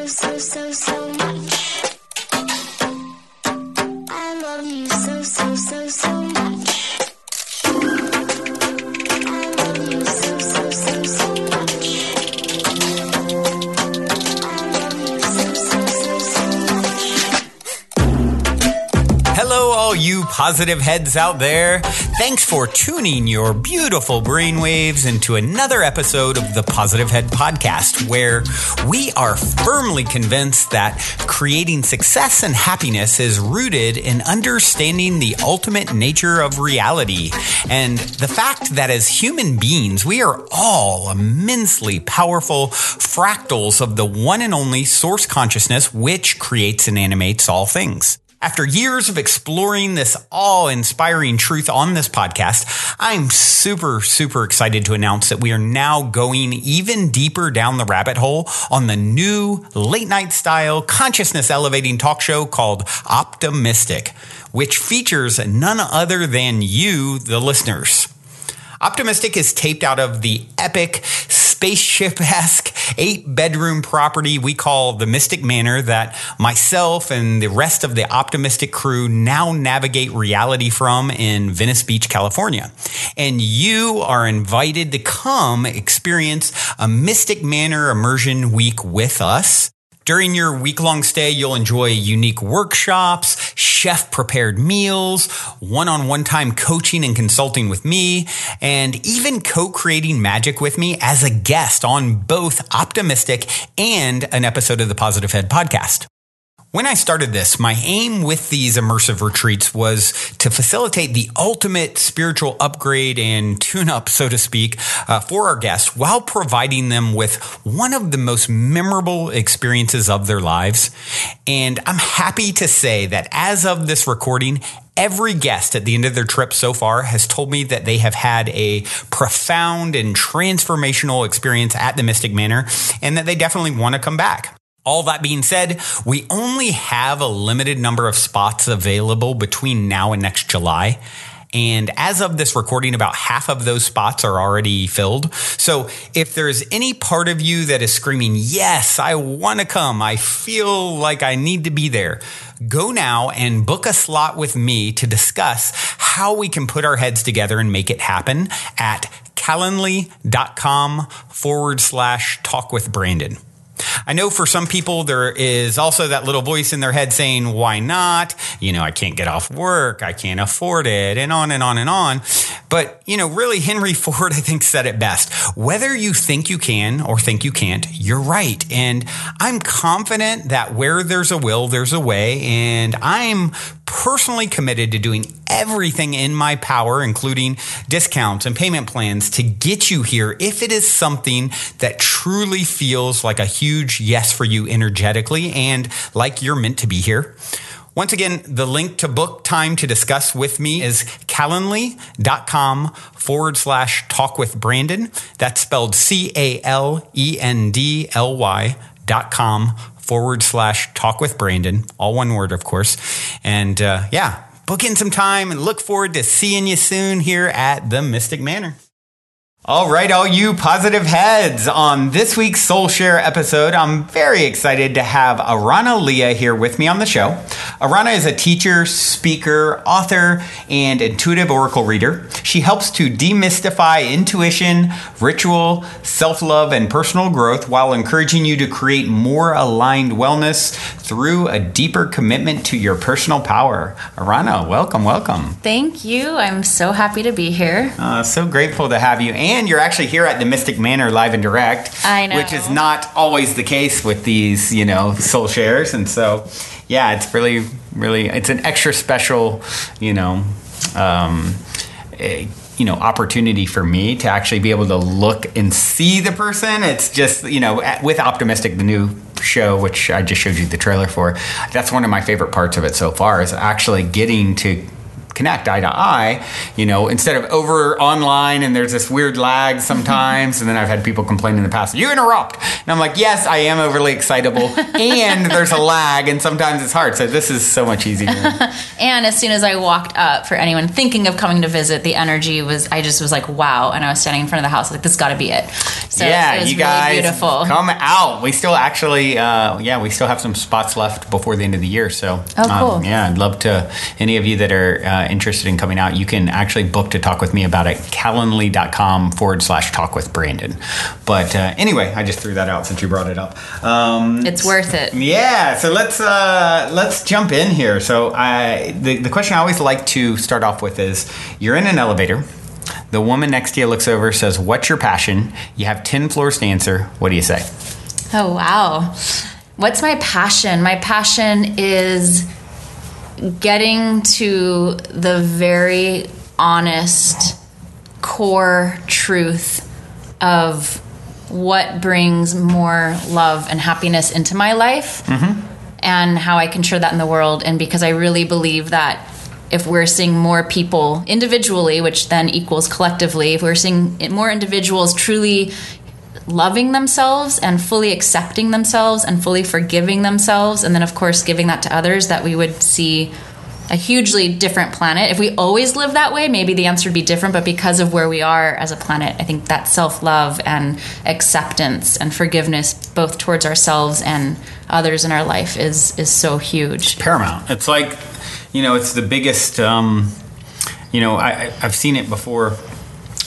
so much. I love you so much. I love you so much. I love you so much. Hello, all you positive heads out there. Thanks for tuning your beautiful brainwaves into another episode of the Positive Head Podcast, where we are firmly convinced that creating success and happiness is rooted in understanding the ultimate nature of reality, and the fact that as human beings, we are all immensely powerful fractals of the one and only source consciousness which creates and animates all things. After years of exploring this awe-inspiring truth on this podcast, I'm super excited to announce that we are now going even deeper down the rabbit hole on the new late-night style consciousness-elevating talk show called Optimistic, which features none other than you, the listeners. Optimistic is taped out of the epic, spaceship-esque 8-bedroom property we call the Mystic Manor that myself and the rest of the Optimistic crew now navigate reality from in Venice Beach, California. And you are invited to come experience a Mystic Manor immersion week with us. During your week-long stay, you'll enjoy unique workshops, chef-prepared meals, one-on-one time coaching and consulting with me, and even co-creating magic with me as a guest on both Optimistic and an episode of the Positive Head podcast. When I started this, my aim with these immersive retreats was to facilitate the ultimate spiritual upgrade and tune-up, so to speak, for our guests while providing them with one of the most memorable experiences of their lives. And I'm happy to say that as of this recording, every guest at the end of their trip so far has told me that they have had a profound and transformational experience at the Mystic Manor and that they definitely want to come back. All that being said, we only have a limited number of spots available between now and next July. And as of this recording, about half of those spots are already filled. So if there's any part of you that is screaming, yes, I want to come, I feel like I need to be there, go now and book a slot with me to discuss how we can put our heads together and make it happen at calendly.com/talkwithbrandon. I know for some people there is also that little voice in their head saying, why not? I can't get off work. I can't afford it, and on and on and on. But, really Henry Ford, I think, said it best. Whether you think you can or think you can't, you're right. And I'm confident that where there's a will, there's a way. And I'm personally committed to doing everything in my power, including discounts and payment plans, to get you here if it is something that truly feels like a huge yes for you energetically and like you're meant to be here. Once again, the link to book time to discuss with me is calendly.com/talkwithbrandon. That's spelled calendly.com/talkwithbrandon. All one word, of course. And book in some time and look forward to seeing you soon here at the Mystic Manor. All right, all you positive heads. On this week's Soul Share episode, I'm very excited to have Aarona Lea here with me on the show. Aarona is a teacher, speaker, author, and intuitive oracle reader. She helps to demystify intuition, ritual, self-love, and personal growth while encouraging you to create more aligned wellness through a deeper commitment to your personal power. Aarona, welcome. Thank you. I'm so happy to be here. So grateful to have you. And you're actually here at the Mystic Manor live and direct. I know. Which is not always the case with these, soul shares. And so, it's really, it's an extra special, opportunity for me to actually be able to look and see the person. It's just, with Optimistic, the new show, which I just showed you the trailer for, that's one of my favorite parts of it so far, is actually getting to connect eye to eye, instead of over online and there's this weird lag sometimes. And then I've had people complain in the past, you interrupt. And I'm like, yes, I am overly excitable and there's a lag and sometimes it's hard. So this is so much easier. And as soon as I walked up, for anyone thinking of coming to visit, the energy I just was like, wow. And I was standing in front of the house like, this got to be it. So it was you guys really beautiful. Come out. We still actually, we still have some spots left before the end of the year. So, cool. I'd love to, any of you that are interested in coming out, you can actually book to talk with me about it, calendly.com/talk with Brandon. But anyway, I just threw that out since you brought it up. It's worth it. Yeah. So let's jump in here. So the question I always like to start off with is, you're in an elevator. The woman next to you looks over, says, what's your passion? You have 10 floors to answer. What do you say? Oh, wow. What's my passion? My passion is getting to the very honest core truth of what brings more love and happiness into my life, and how I can share that in the world. And because I really believe that if we're seeing more people individually, which then equals collectively, if we're seeing more individuals truly loving themselves and fully accepting themselves and fully forgiving themselves, and then of course giving that to others, that we would see a hugely different planet. If we always live that way, maybe the answer would be different, but because of where we are as a planet, I think that self-love and acceptance and forgiveness both towards ourselves and others in our life is so huge. Paramount. It's like, it's the biggest, I've seen it before,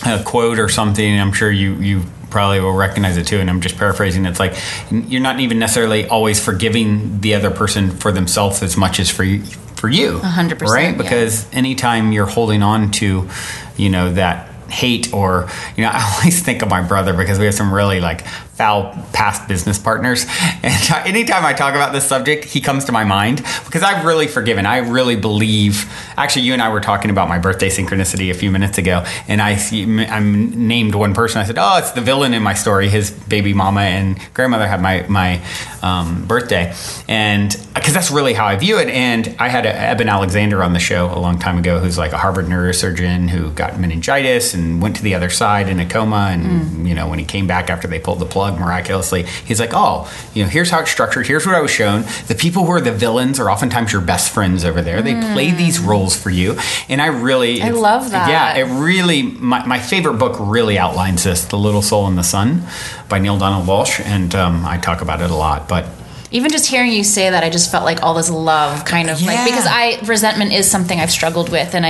a quote or something, and I'm sure you probably will recognize it too, and I'm just paraphrasing. It's like, you're not even necessarily always forgiving the other person for themselves as much as for you. 100%. Right? Because anytime you're holding on to, that hate, or, I always think of my brother because we have some really foul past business partners. And anytime I talk about this subject, he comes to my mind because I've really forgiven. I really believe, actually, you and I were talking about my birthday synchronicity a few minutes ago, and I named one person. I said, oh, it's the villain in my story. His baby mama and grandmother had my birthday. And because that's really how I view it. And I had Eben Alexander on the show a long time ago, who's like a Harvard neurosurgeon who got meningitis and went to the other side in a coma. And, when he came back after they pulled the plug miraculously, he's like, oh, here's how it's structured. Here's what I was shown. The people who are the villains are oftentimes your best friends over there. They play these roles for you. And I love that. Yeah, it really, my favorite book really outlines this, The Little Soul in the Sun by Neil Donald Walsh. And I talk about it a lot, but even just hearing you say that, I just felt like all this love kind of because resentment is something I've struggled with, and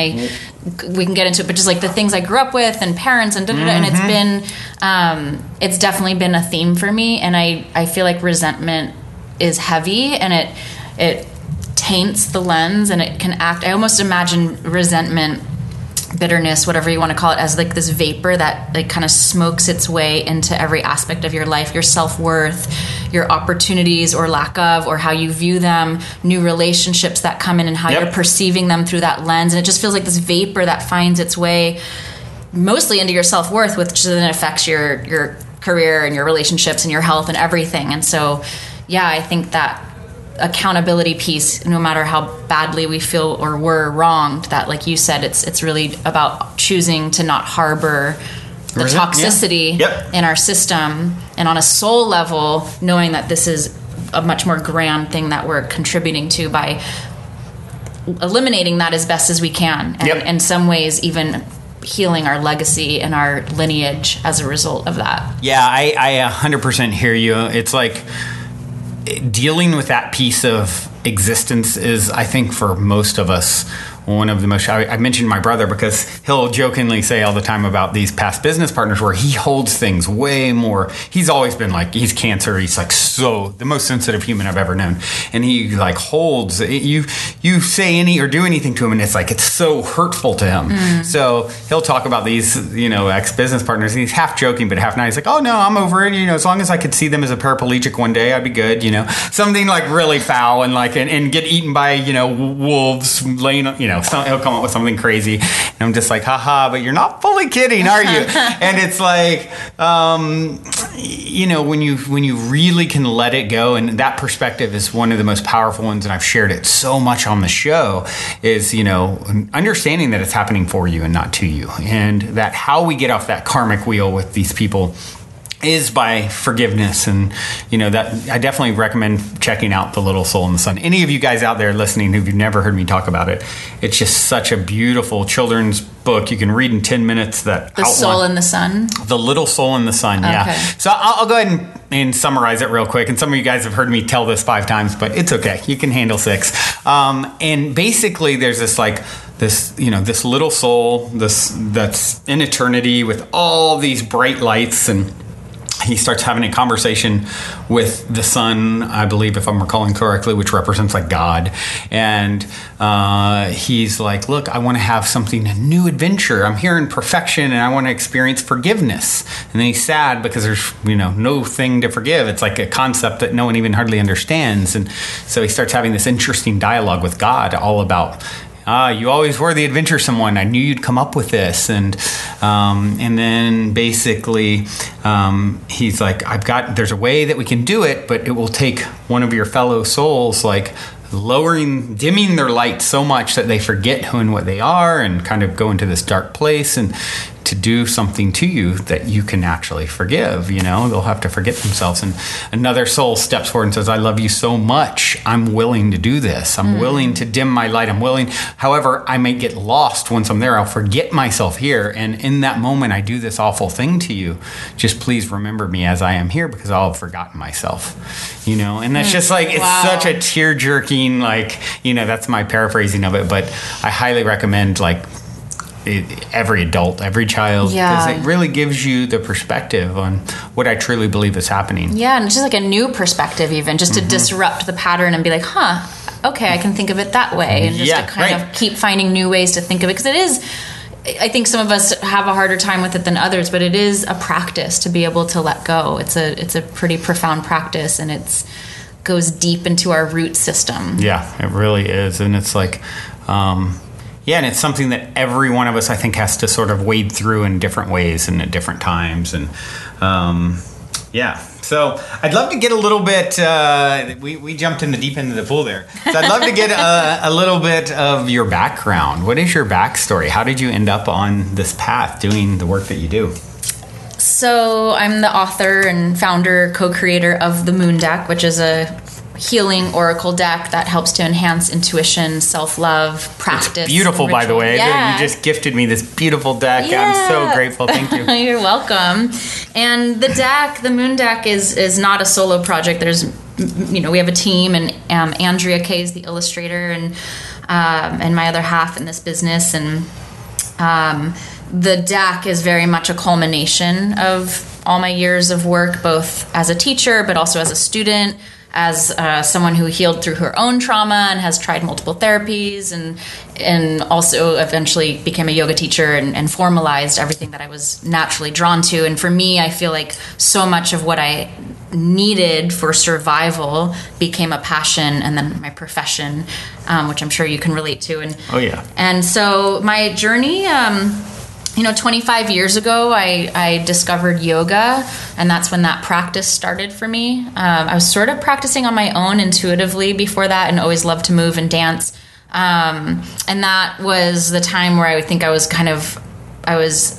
we can get into it, but just like the things I grew up with and parents and and it's been, it's definitely been a theme for me. And I feel like resentment is heavy, and it taints the lens, and it can act, I almost imagine resentment, bitterness, whatever you want to call it, as like this vapor that kind of smokes its way into every aspect of your life, your self-worth, your opportunities or lack of, or how you view them, new relationships that come in and how you're perceiving them through that lens. And it just feels like this vapor that finds its way mostly into your self-worth, which then affects your career and your relationships and your health and everything. And so, I think that accountability piece, no matter how badly we feel or were wronged, that, like you said, it's really about choosing to not harbor the toxicity in our system, and on a soul level, knowing that this is a much more grand thing that we're contributing to by eliminating that as best as we can, and in some ways even healing our legacy and our lineage as a result of that. Yeah, I 100% hear you. It's like dealing with that piece of existence is, I think, for most of us, one of the most, I mentioned my brother because he'll jokingly say all the time about these past business partners where he holds things way more. He's always been like, he's Cancer. He's like the most sensitive human I've ever known. And he holds, you say any or do anything to him, and it's like, it's so hurtful to him. So he'll talk about these, ex-business partners, and he's half joking, but half not. He's like, oh no, I'm over it. As long as I could see them as a paraplegic one day, I'd be good. Something like really foul and and get eaten by, wolves laying, he'll come up with something crazy. And I'm just like, haha, but you're not fully kidding, are you? And it's like, when you really can let it go, and that perspective is one of the most powerful ones, and I've shared it so much on the show, is, understanding that it's happening for you and not to you. And that how we get off that karmic wheel with these people is by forgiveness. And that I definitely recommend checking out The Little Soul in the Sun. Any of you guys out there listening who've never heard me talk about it, it's just such a beautiful children's book you can read in 10 minutes. That The Soul in the Sun. The Little Soul in the Sun. Yeah. Okay. So I'll go ahead and summarize it real quick. And some of you guys have heard me tell this 5 times, but it's okay. You can handle 6. And basically there's this little soul, that's in eternity with all these bright lights, and he starts having a conversation with the sun, I believe, if I'm recalling correctly, which represents like God. And he's like, look, I want to have something, a new adventure. I'm here in perfection and I want to experience forgiveness. And then he's sad because there's, no thing to forgive. It's like a concept that no one even hardly understands. And so he starts having this interesting dialogue with God all about, you always were the adventuresome one. I knew you'd come up with this. And then basically he's like, there's a way that we can do it, but it will take one of your fellow souls, like dimming their light so much that they forget who and what they are and kind of go into this dark place, and to do something to you that you can actually forgive. They'll have to forget themselves. And another soul steps forward and says, I love you so much. I'm willing to do this. I'm willing to dim my light. I'm willing. However, I may get lost once I'm there. I'll forget myself here. And in that moment, I do this awful thing to you. Just please remember me as I am here, because I'll have forgotten myself. And that's just like, it's such a tear jerking, that's my paraphrasing of it. But I highly recommend every adult, every child, because it really gives you the perspective on what I truly believe is happening. Yeah, and it's just like a new perspective, even just to disrupt the pattern and be like, okay, I can think of it that way, and just to kind of keep finding new ways to think of it, because it is. I think some of us have a harder time with it than others, but it is a practice to be able to let go. It's a pretty profound practice, and it goes deep into our root system. Yeah, it really is, and it's like. And it's something that every one of us, I think, has to sort of wade through in different ways and at different times. And so I'd love to get a little bit, we jumped in the deep end of the pool there. So I'd love to get a little bit of your background. What is your backstory? How did you end up on this path doing the work that you do? So I'm the author and founder, co-creator of the Moon Deck, which is a healing oracle deck that helps to enhance intuition, self-love, practice. It's beautiful, by the way. Yeah. You just gifted me this beautiful deck. Yeah. I'm so grateful. Thank you. You're welcome. And the deck, the Moon Deck, is not a solo project. There's, we have a team, and Andrea Kay is the illustrator, and my other half in this business. And the deck is very much a culmination of all my years of work, both as a teacher, but also as a student, as someone who healed through her own trauma and has tried multiple therapies, and also eventually became a yoga teacher and formalized everything that I was naturally drawn to. And for me, I feel like so much of what I needed for survival became a passion, and then my profession, which I'm sure you can relate to. And so my journey, 25 years ago, I discovered yoga, and that's when that practice started for me. I was sort of practicing on my own intuitively before that, and always loved to move and dance. And that was the time where I think I was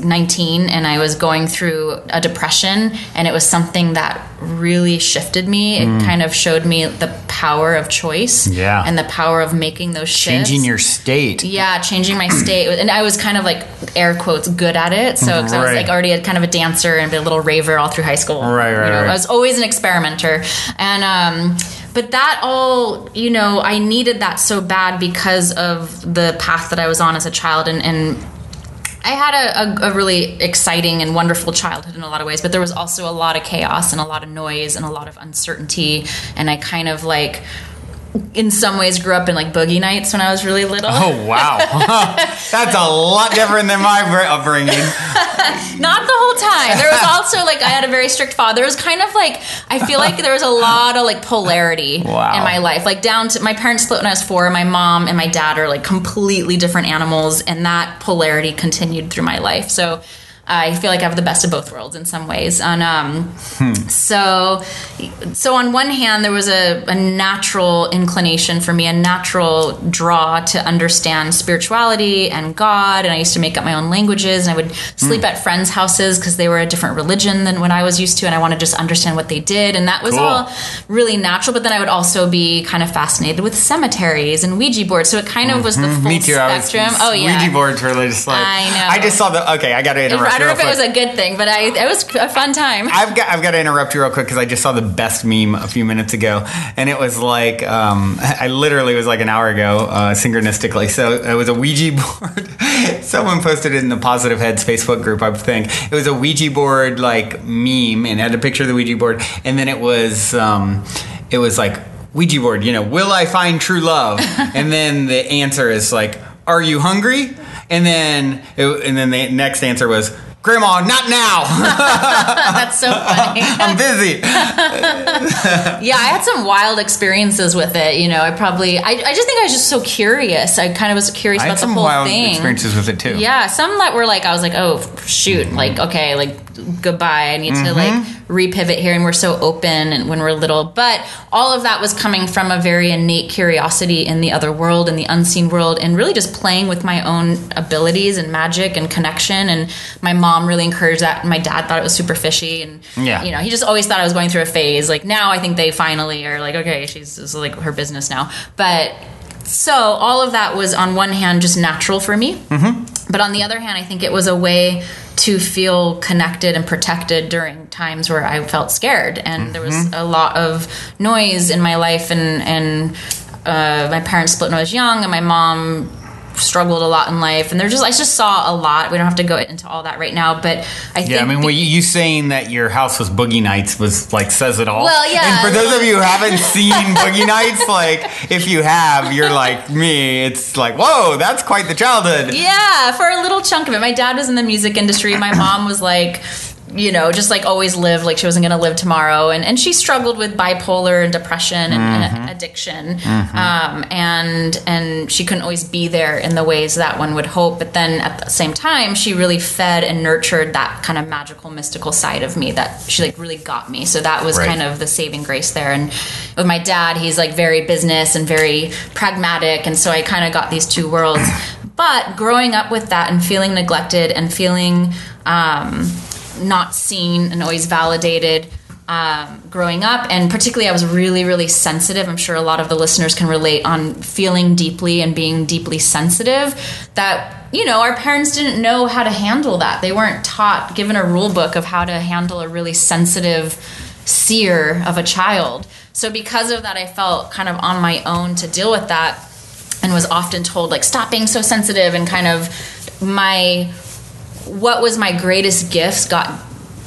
19, and I was going through a depression, and it was something that really shifted me. It kind of showed me the power of choice, and the power of making those shifts. Changing your state. Yeah, changing my state. And I was kind of like, air quotes, good at it. So cause I was like already kind of a dancer and a little raver all through high school. Right. I was always an experimenter. And but that all, I needed that so bad because of the path that I was on as a child. And I had a really exciting and wonderful childhood in a lot of ways, but there was also a lot of chaos and a lot of noise and a lot of uncertainty. And I kind of in some ways grew up in like boogie nights when I was really little. Oh, wow. That's a lot different than my upbringing. Not the whole time. There was also like, I had a very strict father. It was kind of like, I feel like there was a lot of like polarity in my life. Like down to, my parents split when I was 4. My mom and my dad are like completely different animals. And that polarity continued through my life. So I feel like I have the best of both worlds in some ways. And so on one hand, there was a natural inclination for me, a natural draw to understand spirituality and God. And I used to make up my own languages, and I would sleep at friends' houses because they were a different religion than what I was used to, and I wanted to just understand what they did. And that was all really natural. But then I would also be kind of fascinated with cemeteries and Ouija boards. So it kind of was the full Me too. spectrum. Ouija boards were just like, I know. I just saw okay, I got to interrupt. I don't know if it was a good thing, but it was a fun time. I've got to interrupt you real quick because I just saw the best meme a few minutes ago, and it was like I literally was like an hour ago, synchronistically. So it was a Ouija board. Someone posted it in the Positive Heads Facebook group, I think. It was a Ouija board like meme, and it had a picture of the Ouija board, and then it was like Ouija board. Will I find true love? And then the answer is like, are you hungry? And then the next answer was, Grandma, not now. That's so funny. I'm busy. Yeah, I had some wild experiences with it. I just think I was just so curious. I kind of was curious about the whole I had some wild thing. experiences with it too. Yeah, some that were like, I was like, oh, shoot. Like, okay, like, goodbye. I need to like repivot here. And we're so open and when we're little. But all of that was coming from a very innate curiosity in the other world, in the unseen world, and really just playing with my own abilities and magic and connection. And my mom really encouraged that. My dad thought it was super fishy. And, he just always thought I was going through a phase. Like now I think they finally are like, okay, it's like her business now. But so all of that was on one hand just natural for me. But on the other hand, I think it was a way to feel connected and protected during times where I felt scared. And there was a lot of noise in my life. And my parents split when I was young, and my mom struggled a lot in life. And I just saw a lot. We don't have to go into all that right now, but I think... Yeah, I mean, you saying that your house was boogie nights was like, says it all. Well, yeah. And for those of you who haven't seen boogie nights, like, if you have, you're like me. It's like, whoa, that's quite the childhood. Yeah, for a little chunk of it. My dad was in the music industry. My mom was like... just like always lived like she wasn't going to live tomorrow. And she struggled with bipolar and depression and addiction. And she couldn't always be there in the ways that one would hope. But then at the same time, she really fed and nurtured that kind of magical, mystical side of me that she like really got me. So that was kind of the saving grace there. And with my dad, he's like very business and very pragmatic. And so I kind of got these two worlds. But growing up with that and feeling neglected and feeling... not seen and always validated growing up, and particularly I was really, really sensitive. I'm sure a lot of the listeners can relate on feeling deeply and being deeply sensitive, that our parents didn't know how to handle that. They weren't given a rule book of how to handle a really sensitive seer of a child. So because of that, I felt kind of on my own to deal with that, and was often told like, stop being so sensitive, and kind of what was my greatest gifts got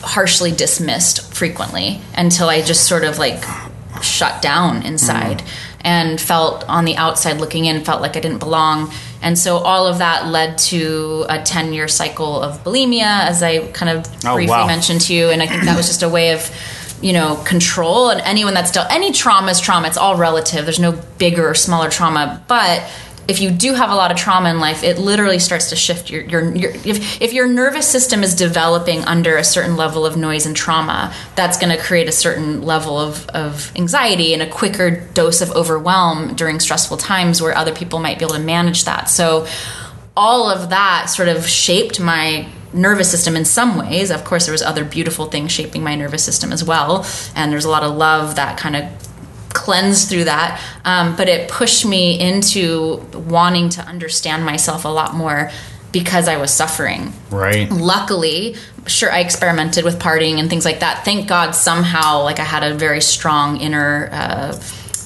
harshly dismissed frequently until I just sort of like shut down inside and felt on the outside looking in, felt like I didn't belong. And so all of that led to a 10-year cycle of bulimia, as I kind of briefly mentioned to you. And I think that was just a way of, control. And anyone that's dealt, any trauma is trauma. It's all relative. There's no bigger or smaller trauma. But if you do have a lot of trauma in life, it literally starts to shift if your nervous system is developing under a certain level of noise and trauma, that's going to create a certain level of anxiety and a quicker dose of overwhelm during stressful times where other people might be able to manage that. So all of that sort of shaped my nervous system in some ways. Of course, there was other beautiful things shaping my nervous system as well. And there's a lot of love that kind of cleanse through that, but it pushed me into wanting to understand myself a lot more because I was suffering. Right. Luckily, sure, I experimented with partying and things like that. Thank God somehow, like I had a very strong inner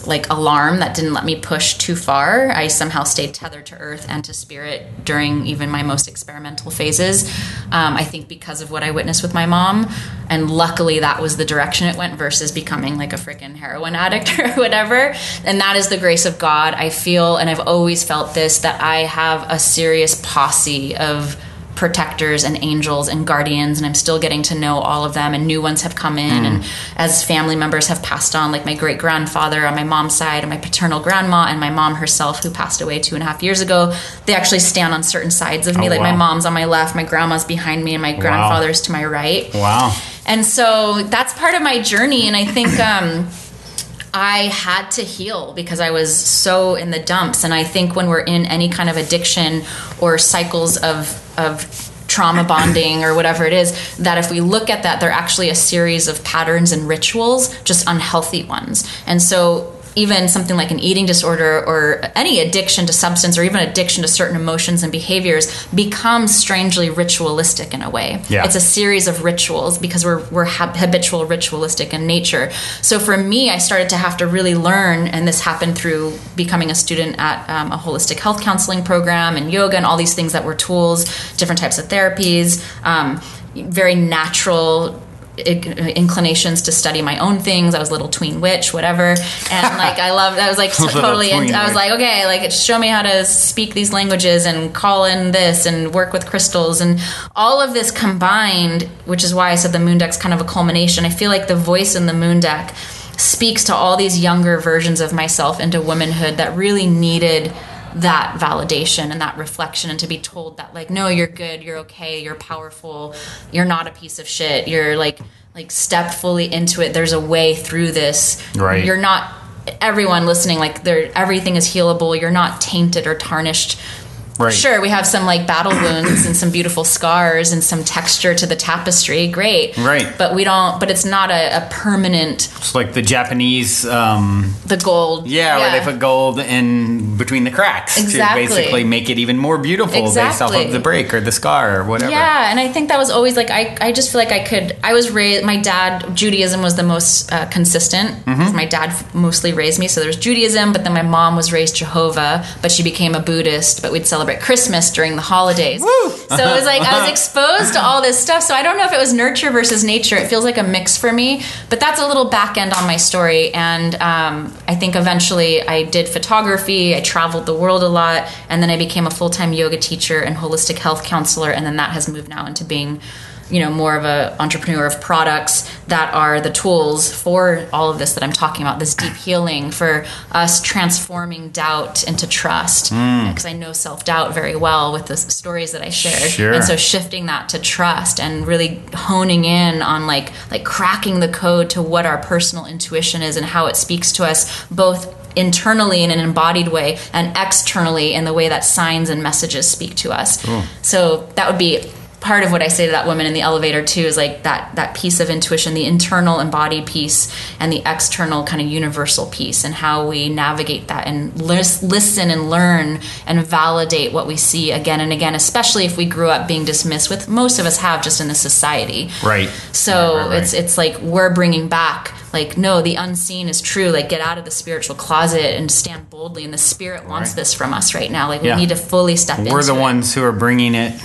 like alarm that didn't let me push too far. I somehow stayed tethered to earth and to spirit during even my most experimental phases. I think because of what I witnessed with my mom, and luckily that was the direction it went versus becoming like a freaking heroin addict or whatever. And that is the grace of God. I feel, and I've always felt this, that I have a serious posse of protectors and angels and guardians, and I'm still getting to know all of them, and new ones have come in, and as family members have passed on, like my great grandfather on my mom's side and my paternal grandma and my mom herself, who passed away 2.5 years ago, they actually stand on certain sides of me. My mom's on my left, my grandma's behind me, and my grandfather's to my right. And so that's part of my journey, and I think I had to heal because I was so in the dumps. And I think when we're in any kind of addiction or cycles of trauma bonding or whatever it is, that if we look at that, they're actually a series of patterns and rituals, just unhealthy ones. And so even something like an eating disorder or any addiction to substance or even addiction to certain emotions and behaviors becomes strangely ritualistic in a way. Yeah. It's a series of rituals because we're habitual ritualistic in nature. So for me, I started to have to really learn, and this happened through becoming a student at a holistic health counseling program and yoga and all these things that were tools, different types of therapies, very natural inclinations to study my own things. I was a little tween witch, whatever. And like, I was like totally into, I was like, okay, like show me how to speak these languages and call in this and work with crystals and all of this combined, which is why I said the moon deck's kind of a culmination. I feel like the voice in the moon deck speaks to all these younger versions of myself into womanhood that really needed that validation and that reflection, and to be told that like, no, you're good, you're okay, you're powerful, you're not a piece of shit, you're like step fully into it, there's a way through this, right? You're not, everyone listening, like everything is healable, you're not tainted or tarnished. Right. Sure, we have some like battle wounds and some beautiful scars and some texture to the tapestry. Great. Right. But we don't, but it's not a permanent. It's like the Japanese. The gold. Yeah, where they put gold in between the cracks. Exactly. To basically make it even more beautiful based off of the break or the scar or whatever. Yeah, and I think that was always like, I just feel like I was raised, my dad, Judaism was the most consistent. Mm-hmm. My dad mostly raised me. So there's Judaism, but then my mom was raised Jehovah, but she became a Buddhist, but we'd celebrate Christmas during the holidays. Woo! So it was like I was exposed to all this stuff. So I don't know if it was nurture versus nature. It feels like a mix for me, but that's a little back end on my story. And I think eventually I did photography. I traveled the world a lot, and then I became a full-time yoga teacher and holistic health counselor. And then that has moved now into being, more of an entrepreneur of products that are the tools for all of this that I'm talking about, this deep healing, for us transforming doubt into trust. Because I know self-doubt very well with the stories that I shared. Sure. And so shifting that to trust and really honing in on like cracking the code to what our personal intuition is and how it speaks to us both internally in an embodied way and externally in the way that signs and messages speak to us. So that would be part of what I say to that woman in the elevator too, is like that piece of intuition, the internal embodied piece and the external kind of universal piece, and how we navigate that and listen and learn and validate what we see again and again, especially if we grew up being dismissed, with most of us have just in the society. Right. So right. It's like we're bringing back, like, no, the unseen is true. Like, get out of the spiritual closet and stand boldly. And the spirit wants this from us right now. Like, we need to fully step into it. We're the ones who are bringing it,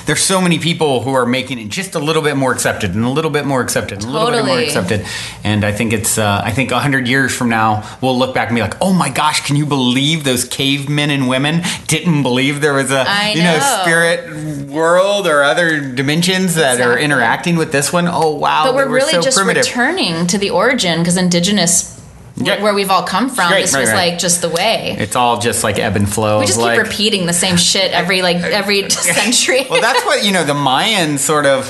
There's so many people who are making it just a little bit more accepted and a little bit more accepted and a little bit more accepted. And I think it's, 100 years from now, we'll look back and be like, oh my gosh, can you believe those cavemen and women didn't believe there was a, spirit world or other dimensions that are interacting with this one? Oh, wow. But we're really so just primitive. Returning to the origin, because indigenous, where we've all come from, this was like just the way. It's all just like ebb and flow. We just keep repeating the same shit every century. Well, that's what the Mayan sort of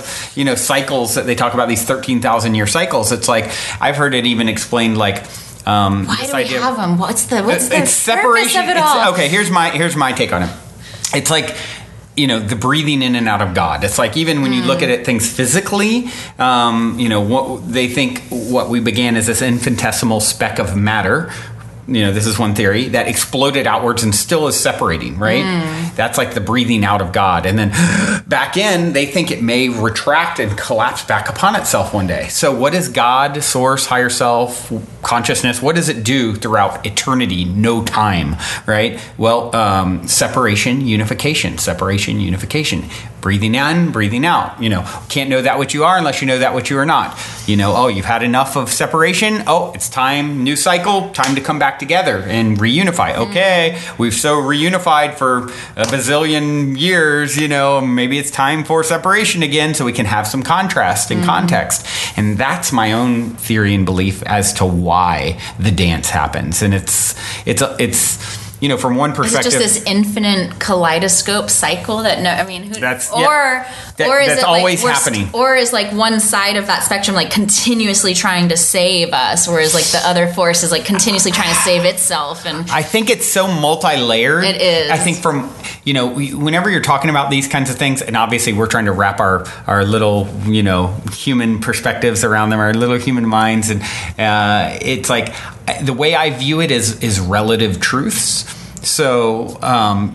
cycles that they talk about, these 13,000 year cycles. It's like I've heard it even explained like. Why do we have them? What's the separation of it all? Okay, here's my take on it. It's like. The breathing in and out of God. It's like even when you look at it, things physically, what they think what we began as this infinitesimal speck of matter, this is one theory, that exploded outwards and still is separating, right? That's like the breathing out of God. And then back in, they think it may retract and collapse back upon itself one day. So what is God, source, higher self, consciousness? What does it do throughout eternity? No time, right? Well, separation, unification, breathing in, breathing out. Can't know that what you are unless you know that what you are not. You've had enough of separation. Oh, it's time, new cycle, time to come back together and reunify. Okay, we've so reunified for a bazillion years, maybe it's time for separation again so we can have some contrast and context. And that's my own theory and belief as to why the dance happens. And it's from one perspective, is it just this infinite kaleidoscope cycle that that's always happening, or is like one side of that spectrum like continuously trying to save us, whereas like the other force is like continuously trying to save itself? And I think it's so multi-layered. It is. I think whenever you're talking about these kinds of things, and obviously we're trying to wrap our little human perspectives around them, our little human minds, and it's like the way I view it is relative truths. So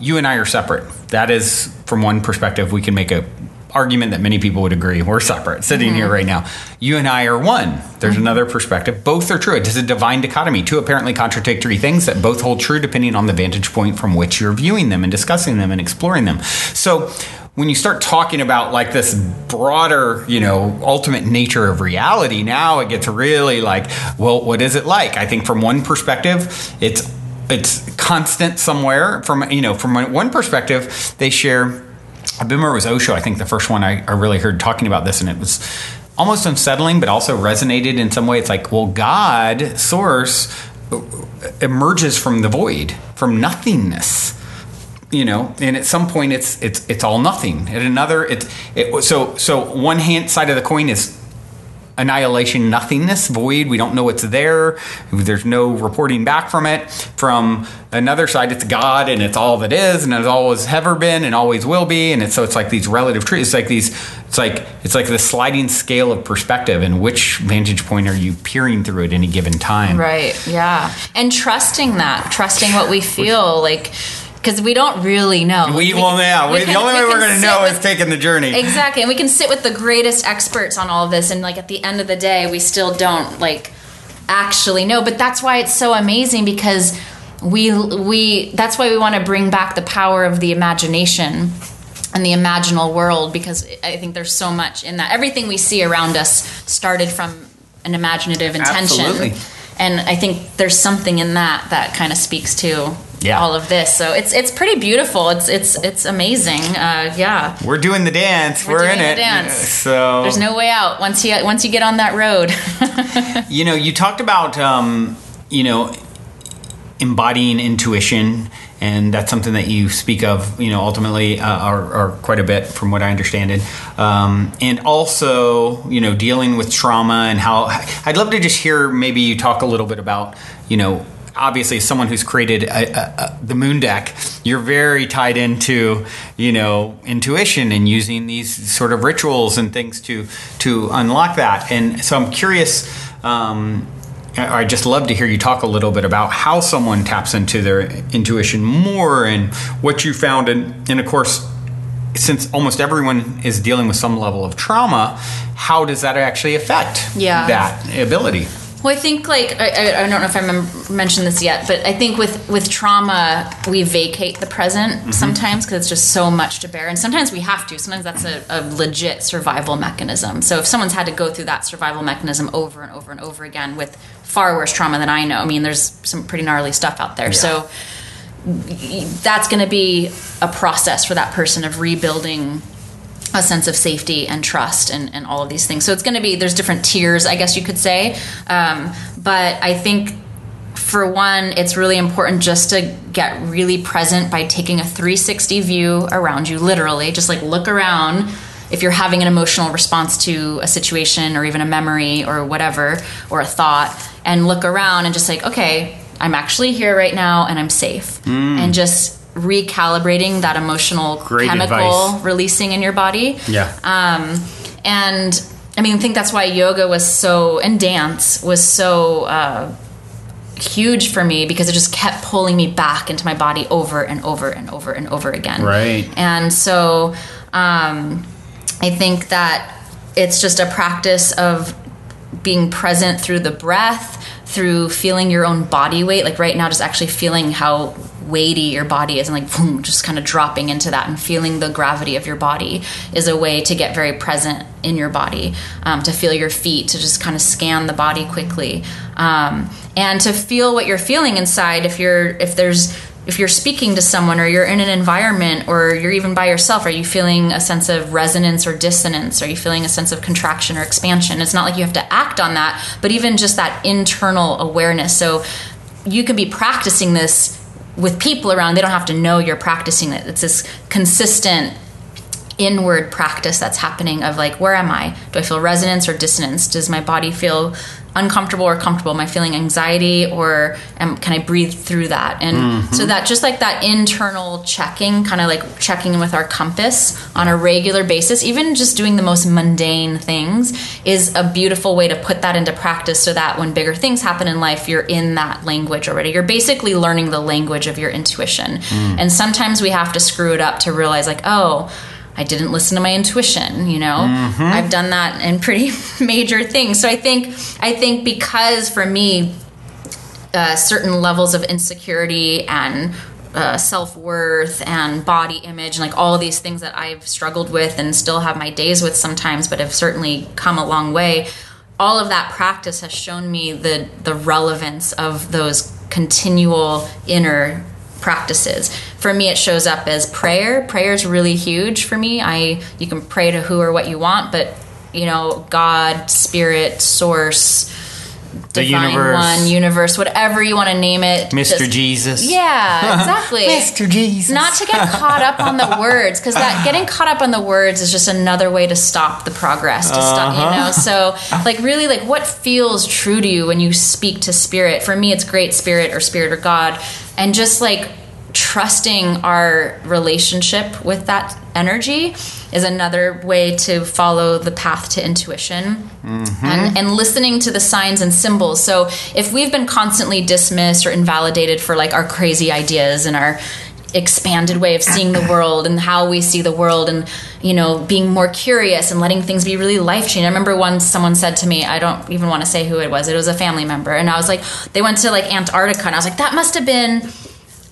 you and I are separate. That is, from one perspective, we can make a argument that many people would agree. We're separate, sitting here right now. You and I are one. There's another perspective. Both are true. It is a divine dichotomy. Two apparently contradictory things that both hold true depending on the vantage point from which you're viewing them and discussing them and exploring them. So when you start talking about like this broader, ultimate nature of reality, now it gets really like, well, what is it like? I think from one perspective, it's constant somewhere. From one perspective, they share. I remember it was Osho, I think the first one I really heard talking about this, and it was almost unsettling, but also resonated in some way. It's like, well, God, source, emerges from the void, from nothingness. And at some point it's all nothing. At another, so one hand side of the coin is annihilation, nothingness, void. We don't know what's there. There's no reporting back from it. From another side, it's God, and it's all that is, and it's always ever been, and always will be. And it's like these relative truths. It's like the sliding scale of perspective. And which vantage point are you peering through at any given time? Right. Yeah. And trusting what we feel like. Because we don't really know. The only way we're going to know is taking the journey. Exactly. And we can sit with the greatest experts on all of this, and like at the end of the day, we still don't like actually know. But that's why it's so amazing, because that's why we want to bring back the power of the imagination and the imaginal world, because I think there's so much in that. Everything we see around us started from an imaginative intention. Absolutely. And I think there's something in that kind of speaks to all of this. So it's pretty beautiful. It's amazing. We're doing the dance. We're in it. Dance. So there's no way out once you get on that road. You talked about embodying intuition, and that's something that you speak of, ultimately, or quite a bit from what I understand it. And also, dealing with trauma, and how I'd love to just hear maybe you talk a little bit about, obviously as someone who's created the moon deck, you're very tied into, intuition and using these sort of rituals and things to unlock that. And so I'm curious, I'd just love to hear you talk a little bit about how someone taps into their intuition more, and what you found. And of course, since almost everyone is dealing with some level of trauma, how does that actually affect that ability? Well, I think like I don't know if I mentioned this yet, but I think with trauma we vacate the present sometimes, because it's just so much to bear, and sometimes we have to. Sometimes that's a legit survival mechanism. So if someone's had to go through that survival mechanism over and over and over again with far worse trauma than I know, I mean, there's some pretty gnarly stuff out there. Yeah. So that's going to be a process for that person of rebuilding a sense of safety and trust and all of these things. So it's going to be, there's different tiers, I guess you could say. But I think for one, it's really important just to get really present by taking a 360 view around you, literally. Just like look around if you're having an emotional response to a situation or even a memory or whatever, or a thought, and look around and just like, okay, I'm actually here right now and I'm safe. And just recalibrating that emotional chemical releasing in your body. Yeah. And I mean, I think that's why yoga was so, and dance was so huge for me because it just kept pulling me back into my body over and over and over and over again. Right. And so I think that it's just a practice of being present through the breath, through feeling your own body weight. Like right now, just actually feeling how weighty your body is and like boom, just kind of dropping into that and feeling the gravity of your body is a way to get very present in your body, to feel your feet, to just kind of scan the body quickly, and to feel what you're feeling inside. If you're speaking to someone or you're in an environment or you're even by yourself, are you feeling a sense of resonance or dissonance? Are you feeling a sense of contraction or expansion? It's not like you have to act on that, but even just that internal awareness. So you can be practicing this with people around. They don't have to know you're practicing it. It's this consistent inward practice that's happening of like, where am I? Do I feel resonance or dissonance? Does my body feel uncomfortable or comfortable? Am I feeling anxiety or can I breathe through that? And so that just like that internal checking, kind of like checking in with our compass on a regular basis, even just doing the most mundane things is a beautiful way to put that into practice so that when bigger things happen in life, you're in that language already. You're basically learning the language of your intuition. And sometimes we have to screw it up to realize like, oh, I didn't listen to my intuition, you know. I've done that in pretty major things. So I think because for me, certain levels of insecurity and self-worth and body image and like all of these things that I've struggled with and still have my days with sometimes, but have certainly come a long way. All of that practice has shown me the relevance of those continual inner practices. For me, it shows up as prayer. Prayer is really huge for me. You can pray to who or what you want, but you know, God, spirit, source, the divine universe, universe, whatever you want to name it. Mr. Jesus. Yeah, exactly. Mr. Jesus. Not to get caught up on the words, because that getting caught up on the words is just another way to stop the progress. To stop, you know. So, like, really, like, what feels true to you when you speak to spirit? For me, it's Great Spirit or God, and just like trusting our relationship with that energy is another way to follow the path to intuition. And listening to the signs and symbols. So if we've been constantly dismissed or invalidated for like our crazy ideas and our expanded way of seeing the world and how we see the world and, you know, being more curious and letting things be really life-changing. I remember once someone said to me, I don't even want to say who it was a family member, and I was like, they went to like Antarctica, and I was like, that must have been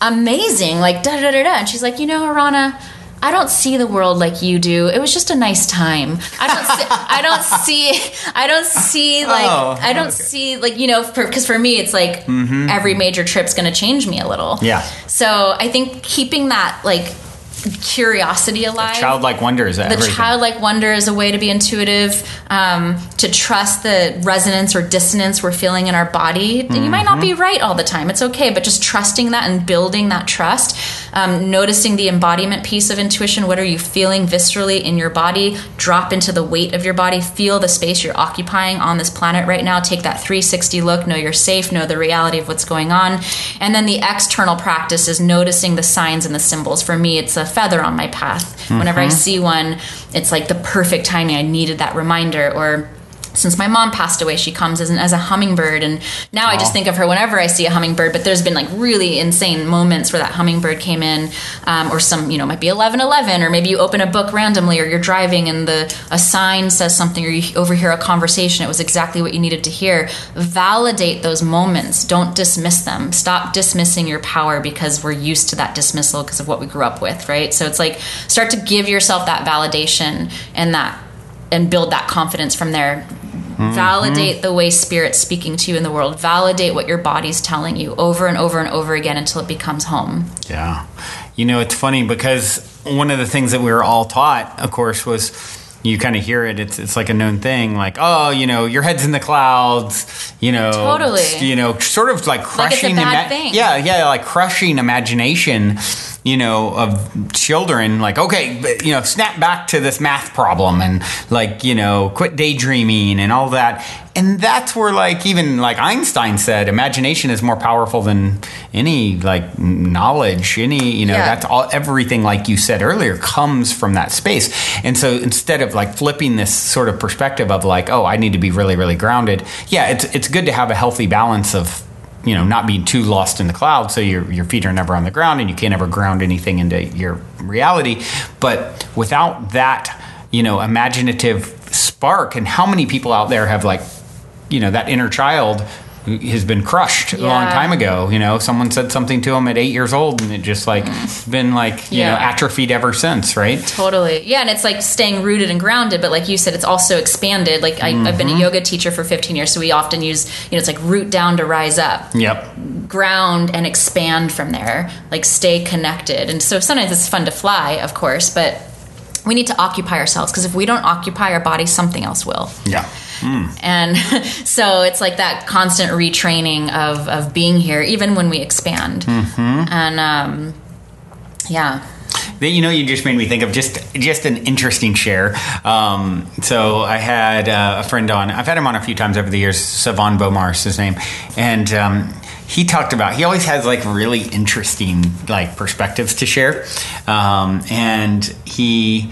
amazing, like da da da da. And she's like, you know, Aarona, I don't see the world like you do. It was just a nice time. I don't see like, you know, because for me it's like every major trip's going to change me a little. Yeah. So I think keeping that like curiosity alive. Childlike wonder is everything. The childlike wonder is a way to be intuitive, to trust the resonance or dissonance we're feeling in our body. You might not be right all the time. It's okay, but just trusting that and building that trust. Noticing the embodiment piece of intuition. What are you feeling viscerally in your body? Drop into the weight of your body. Feel the space you're occupying on this planet right now. Take that 360 look. Know you're safe. Know the reality of what's going on. And then the external practice is noticing the signs and the symbols. For me, it's a feather on my path. Whenever I see one, it's like the perfect timing. I needed that reminder. Or since my mom passed away, she comes as a hummingbird, and now I just think of her whenever I see a hummingbird. But there's been like really insane moments where that hummingbird came in, or some, you know, might be 11:11, or maybe you open a book randomly, or you're driving and a sign says something, or you overhear a conversation. It was exactly what you needed to hear. Validate those moments. Don't dismiss them. Stop dismissing your power because we're used to that dismissal because of what we grew up with, right? So it's like start to give yourself that validation and build that confidence from there. Validate the way spirit's speaking to you in the world. Validate what your body's telling you over and over and over again until it becomes home. Yeah. You know, it's funny because one of the things that we were all taught, of course, was you kind of hear it. It's like a known thing, like, oh, you know, your head's in the clouds, you know. Totally. You know, sort of like crushing. Like it's a bad thing. Yeah, like crushing imagination, you know, of children. Like, okay, you know, snap back to this math problem and like, you know, quit daydreaming and all that. And that's where like even like Einstein said, imagination is more powerful than any like knowledge, any, you know, that's all, everything like you said earlier comes from that space. And so instead of like flipping this sort of perspective of like, oh, I need to be really, really grounded. Yeah, it's good to have a healthy balance of not being too lost in the cloud, so your feet are never on the ground and you can't ever ground anything into your reality. But without that, imaginative spark, and how many people out there have that inner child has been crushed a long time ago. Someone said something to them at 8 years old, and it just been atrophied ever since, right? Totally. Yeah, and it's like staying rooted and grounded, but like you said, it's also expanded. Like I've been a yoga teacher for 15 years, so we often use, it's like root down to rise up. Yep. Ground and expand from there, like stay connected. And so sometimes it's fun to fly, of course, but we need to occupy ourselves, because if we don't occupy our body, something else will. Yeah. And so it's like that constant retraining of being here, even when we expand. And you just made me think of just an interesting share. So I had a friend on. I've had him on a few times over the years. Savan Bomar is his name, and he talked about, he always has really interesting perspectives to share. And he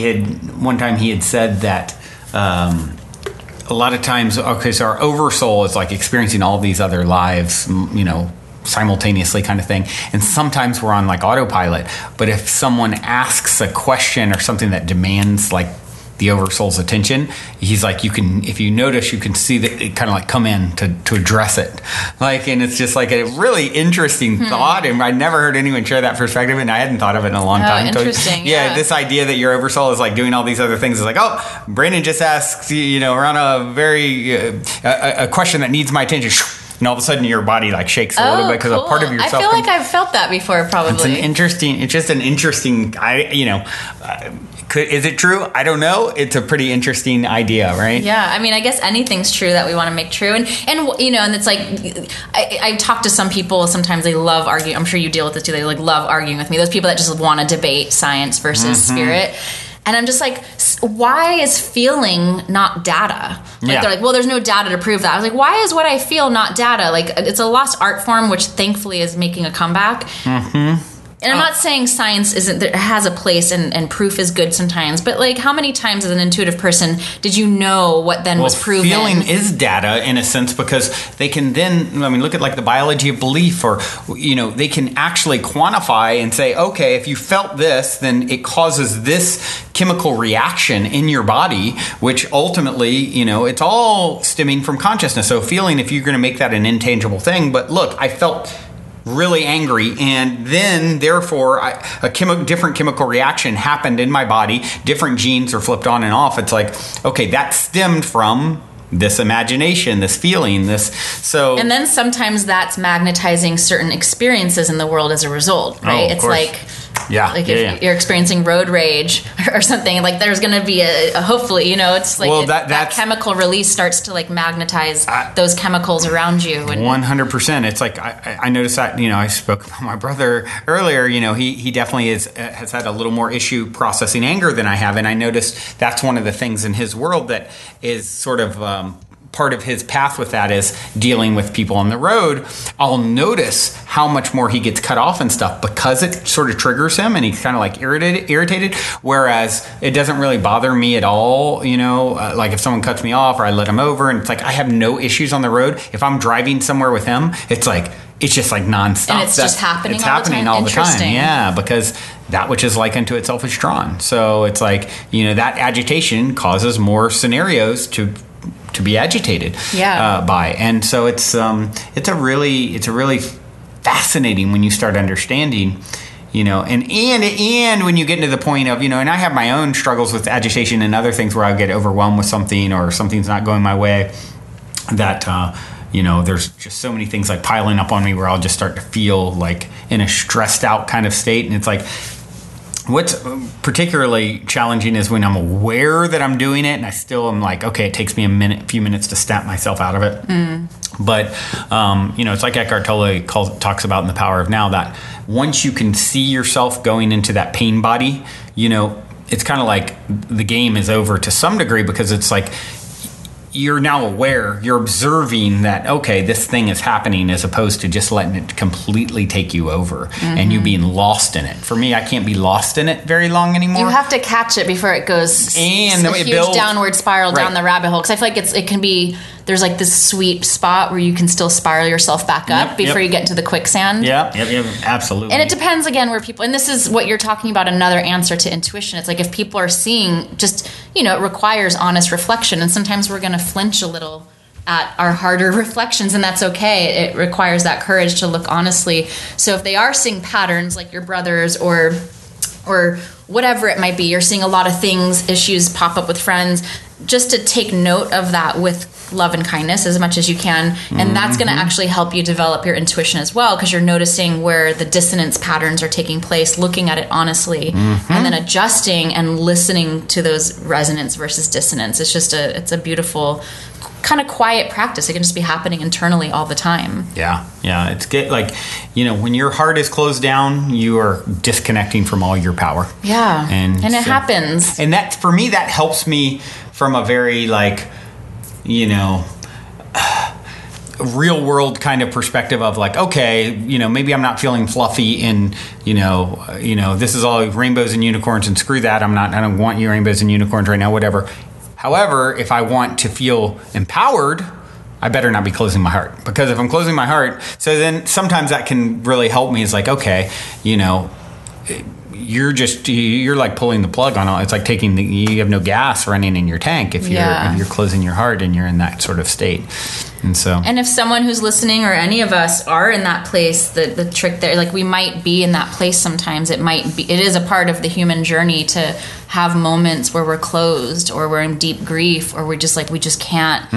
had one time he had said that a lot of times, so our Oversoul is experiencing all these other lives, simultaneously kind of thing. And sometimes we're on autopilot. But if someone asks a question or something that demands the Oversoul's attention, he's if you notice, you can see that it kind of come in to address it. And it's just a really interesting thought. And I never heard anyone share that perspective, and I hadn't thought of it in a long time. Interesting. So, this idea that your Oversoul is doing all these other things is Brandon just asked, we're on a very, a question that needs my attention. And all of a sudden your body shakes a little bit because a part of yourself. I feel like I've felt that before, probably. It's just an interesting, is it true? I don't know. It's a pretty interesting idea, right? Yeah. I mean, I guess anything's true that we want to make true. And it's I talk to some people, sometimes they love arguing. I'm sure you deal with this too. They love arguing with me. Those people that just want to debate science versus spirit. And I'm just why is feeling not data? They're well, there's no data to prove that. I was why is what I feel not data? It's a lost art form, which thankfully is making a comeback. And I'm not saying science has a place and proof is good sometimes, but how many times as an intuitive person did you know what then was proven? Feeling is data in a sense, because they can then, look at the biology of belief, or, they can actually quantify and say, okay, if you felt this, then it causes this chemical reaction in your body, which ultimately, it's all stemming from consciousness. So feeling, if you're going to make that an intangible thing, but look, I felt really angry, and then therefore different chemical reaction happened in my body, different genes are flipped on and off. It's okay, that stemmed from this imagination, this feeling, and then sometimes that's magnetizing certain experiences in the world as a result, right? It's if you're experiencing road rage or something, there's going to be a hopefully, it's that chemical release starts to magnetize those chemicals around you. 100%. It's I noticed that, I spoke about my brother earlier, he definitely has had a little more issue processing anger than I have. And I noticed that's one of the things in his world that is sort of, part of his path with that is dealing with people on the road. I'll notice how much more he gets cut off and stuff because it sort of triggers him and he's kind of irritated. Whereas it doesn't really bother me at all. If someone cuts me off or I let him over, and it's I have no issues on the road. If I'm driving somewhere with him, it's just nonstop. And it's just happening. It's happening all the time. Yeah, because that which is like unto itself is drawn. So it's that agitation causes more scenarios to be agitated by. And so it's a really fascinating when you start understanding, and when you get into the point of, and I have my own struggles with agitation and other things where I get overwhelmed with something or something's not going my way, that there's just so many things piling up on me where I'll just start to feel in a stressed out kind of state. And it's what's particularly challenging is when I'm aware that I'm doing it and I still am okay, it takes me a few minutes to snap myself out of it. But, it's Eckhart Tolle talks about in The Power of Now, that once you can see yourself going into that pain body, it's kind of the game is over to some degree, because it's you're now aware, you're observing that, okay, this thing is happening, as opposed to just letting it completely take you over and you being lost in it. For me, I can't be lost in it very long anymore. You have to catch it before it goes and a huge downward spiral down the rabbit hole. Because I feel it can be there's like this sweet spot where you can still spiral yourself back up before you get into the quicksand. Yep, absolutely. And it depends again where people, and this is what you're talking about, another answer to intuition. It's like if people are seeing just, it requires honest reflection, and sometimes we're going to flinch a little at our harder reflections, and that's okay. It requires that courage to look honestly. So if they are seeing patterns like your brothers or whatever it might be, you're seeing a lot of things, issues pop up with friends, just to take note of that with love and kindness as much as you can. And that's going to actually help you develop your intuition as well, because you're noticing where the dissonance patterns are taking place, looking at it honestly, and then adjusting and listening to those resonance versus dissonance. It's a beautiful kind of quiet practice. It can just be happening internally all the time. Yeah. It's good. Like, when your heart is closed down, you are disconnecting from all your power. Yeah. And it happens. And that, for me, that helps me from a very real world kind of perspective of like, okay, maybe I'm not feeling fluffy and, this is all rainbows and unicorns and screw that. I don't want you rainbows and unicorns right now, whatever. However, if I want to feel empowered, I better not be closing my heart, because if I'm closing my heart, so then sometimes that can really help me. It's like, okay, you're like pulling the plug on all. It's like you have no gas running in your tank if you're closing your heart and you're in that sort of state. And if someone who's listening or any of us are in that place, the trick there, like we might be in that place sometimes. It is a part of the human journey to have moments where we're closed or we're in deep grief or we just can't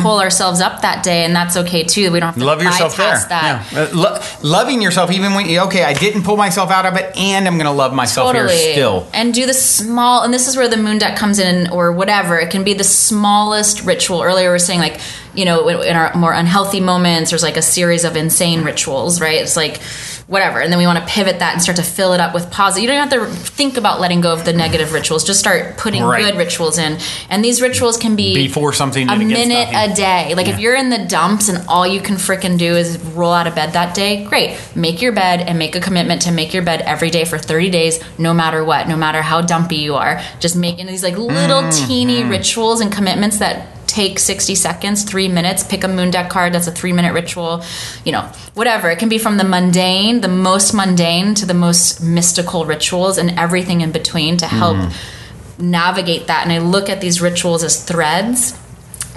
pull ourselves up that day, and that's okay too. We don't have to love yourself there. That. Yeah. Loving yourself even when I didn't pull myself out of it, and I'm going to love myself here still. And do the small, and this is where the moon deck comes in, or whatever. It can be the smallest ritual. Earlier we were saying like, in our more unhealthy moments, there's like a series of insane rituals, right? It's like whatever. And then we want to pivot that and start to fill it up with positive. You don't have to think about letting go of the negative rituals. Just start putting good rituals in. And these rituals can be before something a minute a day. Like if you're in the dumps and all you can frickin' do is roll out of bed that day, great. Make your bed and make a commitment to make your bed every day for 30 days, no matter what, no matter how dumpy you are. Just making these like little teeny rituals and commitments that take 60 seconds, 3 minutes. Pick a moon deck card. That's a 3-minute ritual. Whatever. It can be from the mundane, the most mundane, to the most mystical rituals and everything in between to help navigate that. And I look at these rituals as threads.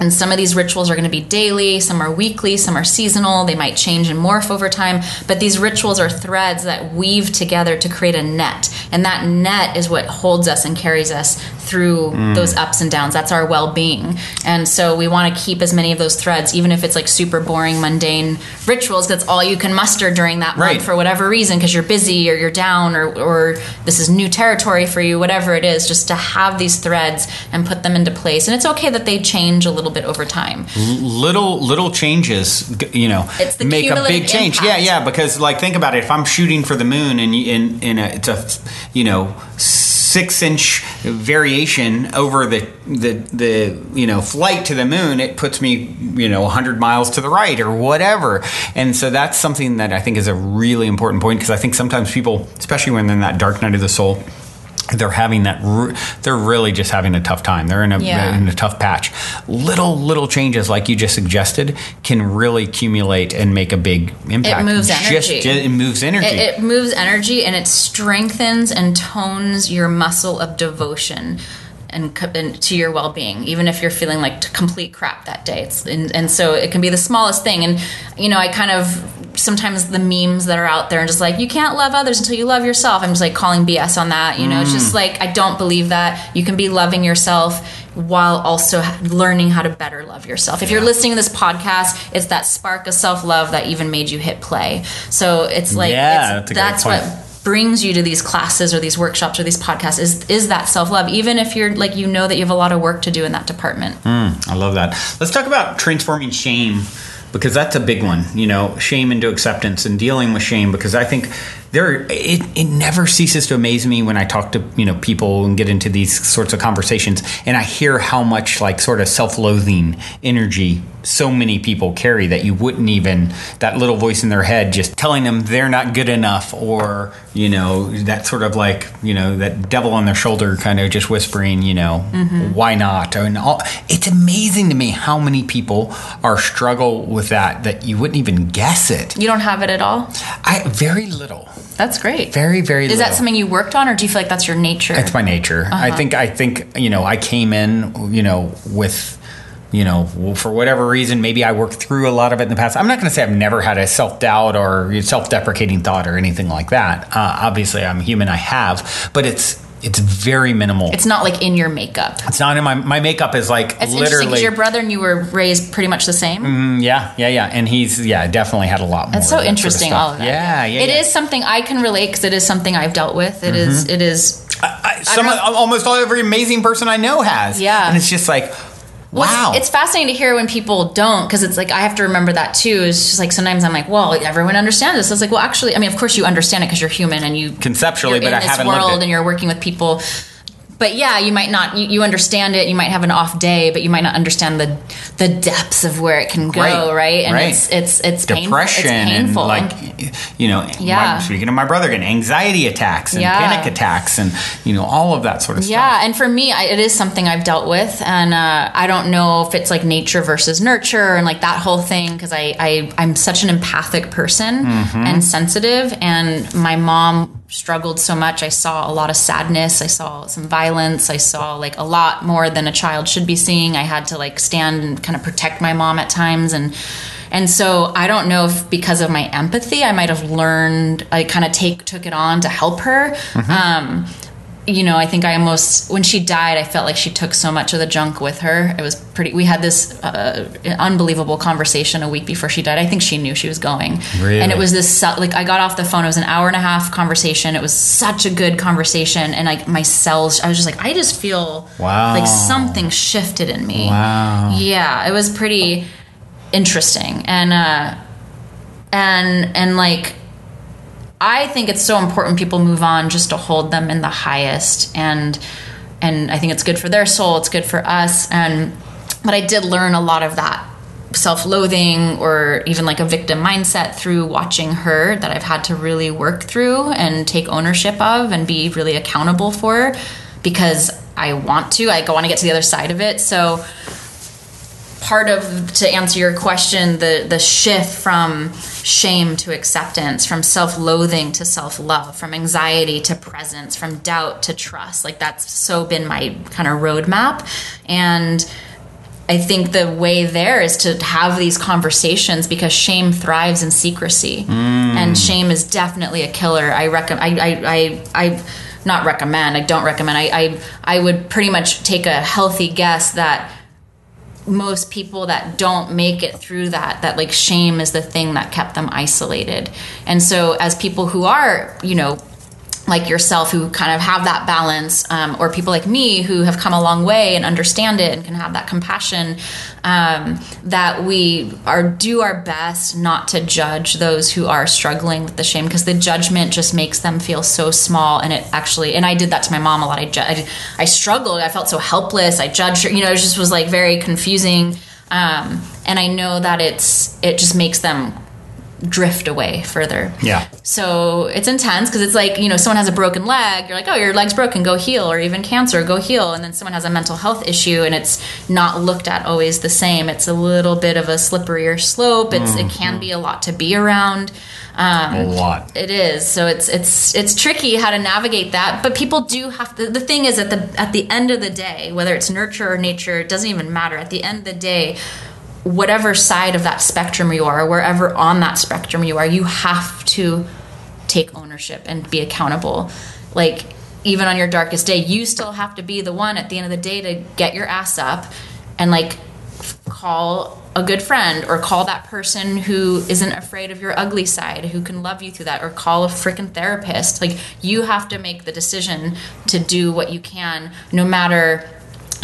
And some of these rituals are going to be daily, some are weekly, some are seasonal. They might change and morph over time. But these rituals are threads that weave together to create a net. And that net is what holds us and carries us through those ups and downs. That's our well-being. And so we want to keep as many of those threads, even if it's like super boring, mundane rituals. That's all you can muster during that month for whatever reason, because you're busy or you're down or this is new territory for you, whatever it is, just to have these threads and put them into place. And it's okay that they change a little bit over time. Little changes, it's the make a big change. Impact. Yeah, because like think about it. If I'm shooting for the moon and it's a 6-inch variation over the flight to the moon, it puts me 100 miles to the right or whatever. And so that's something that I think is a really important point, because I think sometimes people, especially when they're in that dark night of the soul, they're having they're really just having a tough time. They're in a tough patch. Little changes like you just suggested can really accumulate and make a big impact. It moves energy. It moves energy. It moves energy, and it strengthens and tones your muscle of devotion and to your well-being, even if you're feeling like complete crap that day. And so it can be the smallest thing. And I kind of sometimes the memes that are out there and just like, you can't love others until you love yourself. I'm just like calling BS on that. It's just like, I don't believe that. You can be loving yourself while also learning how to better love yourself. If you're listening to this podcast, it's that spark of self-love that even made you hit play. So it's like, that's what brings you to these classes or these workshops or these podcasts is that self-love, even if you're like, that you have a lot of work to do in that department. I love that. Let's talk about transforming shame, because that's a big one, shame into acceptance and dealing with shame, because I think it never ceases to amaze me when I talk to people and get into these sorts of conversations, and I hear how much like sort of self-loathing energy so many people carry, that you wouldn't even, that little voice in their head just telling them they're not good enough, or that sort of like that devil on their shoulder kind of just whispering why not, and all. It's amazing to me how many people struggle with that you wouldn't even guess it. You don't have it at all? Very little. That's great. Very, very little. Is that something you worked on, or do you feel like that's your nature? It's my nature. I think I came in with for whatever reason, maybe I worked through a lot of it in the past. I'm not going to say I've never had a self-doubt or self-deprecating thought or anything like that. Obviously, I'm human. I have, but it's very minimal. It's not like in your makeup. It's not in my makeup is like it's literally. Interesting because your brother and you were raised pretty much the same. Yeah. And he's definitely had a lot more. It's so interesting, all of that. Yeah. It is something I can relate, because it is something I've dealt with. It is. Almost every amazing person I know has. Yeah. And it's just like, wow. It's fascinating to hear when people don't, because it's like I have to remember that too. It's just like sometimes I'm like, well, everyone understands this. It's like, well, actually, I mean, of course you understand it because you're human and you conceptually, but I haven't lived it. World and you're working with people. But yeah, you might not. You understand it. You might have an off day, but you might not understand the depths of where it can go. Right. And it's depression painful. And like speaking of my brother again, anxiety attacks and panic attacks and all of that sort of stuff. Yeah, and for me, it is something I've dealt with, and I don't know if it's like nature versus nurture and like that whole thing, because I'm such an empathic person and sensitive, and my mom struggled so much. I saw a lot of sadness. I saw some violence. I saw like a lot more than a child should be seeing. I had to like stand and kind of protect my mom at times. And so I don't know if because of my empathy, I might have learned, I kind of took it on to help her. I think I almost, when she died, I felt like she took so much of the junk with her. It was we had this unbelievable conversation a week before she died. I think she knew she was going. Really? And it was this, like, I got off the phone. It was an hour and a half conversation. It was such a good conversation. And like my cells, I was just like, I just feel like something shifted in me. Wow. Yeah. It was pretty interesting. And like, I think it's so important people move on just to hold them in the highest, and I think it's good for their soul, it's good for us, but I did learn a lot of that self-loathing or even like a victim mindset through watching her, that I've had to really work through and take ownership of and be really accountable for, because I want to get to the other side of it. So part of, to answer your question, the shift from shame to acceptance, from self-loathing to self-love, from anxiety to presence, from doubt to trust, like that's so been my kind of roadmap. And I think the way there is to have these conversations, because shame thrives in secrecy, and shame is definitely a killer. I would pretty much take a healthy guess that most people that don't make it through that like shame is the thing that kept them isolated. And so as people who are, like yourself, who kind of have that balance, or people like me who have come a long way and understand it and can have that compassion, that we do our best not to judge those who are struggling with the shame, because the judgment just makes them feel so small. And and I did that to my mom a lot. I struggled. I felt so helpless. I judged her. It just was like very confusing. And I know that it just makes them drift away further. Yeah. So it's intense, because it's like, someone has a broken leg, you're like, oh, your leg's broken, go heal. Or even cancer, go heal. And then someone has a mental health issue and it's not looked at always the same. It's a little bit of a slipperier slope. It can be a lot to be around. A lot. It is. So it's tricky how to navigate that, but people do have to. The thing is, at the end of the day, whether it's nurture or nature, it doesn't even matter. At the end of the day, whatever side of that spectrum you are, or wherever on that spectrum you are, you have to take ownership and be accountable. Like, even on your darkest day, you still have to be the one at the end of the day to get your ass up and like call a good friend, or call that person who isn't afraid of your ugly side, who can love you through that, or call a freaking therapist. Like, you have to make the decision to do what you can, no matter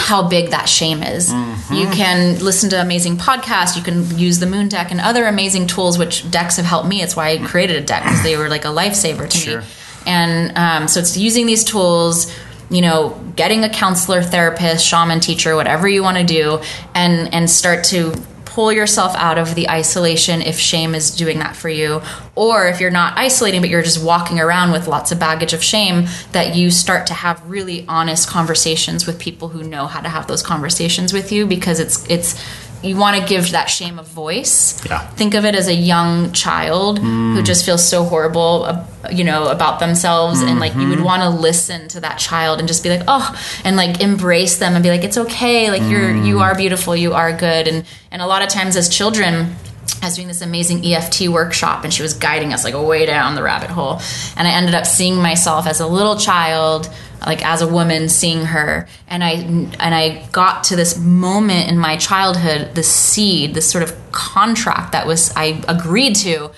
how big that shame is. Mm-hmm. You can listen to amazing podcasts. You can use the Moon Deck and other amazing tools, which decks have helped me. It's why I created a deck, because they were like a lifesaver to me. And so it's using these tools, you know, getting a counselor, therapist, shaman, teacher, whatever you want to do, and start to pull yourself out of the isolation if shame is doing that for you. Or if you're not isolating, but you're just walking around with lots of baggage of shame, that you start to have really honest conversations with people who know how to have those conversations with you, because it's you want to give that shame a voice. Yeah. Think of it as a young child who just feels so horrible, you know, about themselves. And like, you would want to listen to that child and just be like, oh, and like embrace them and be like, it's okay. Like you are beautiful. You are good. And a lot of times as children, I was doing this amazing EFT workshop, and she was guiding us like way down the rabbit hole. And I ended up seeing myself as a little child, like as a woman, seeing her. And I got to this moment in my childhood, this seed, this sort of contract that I agreed to.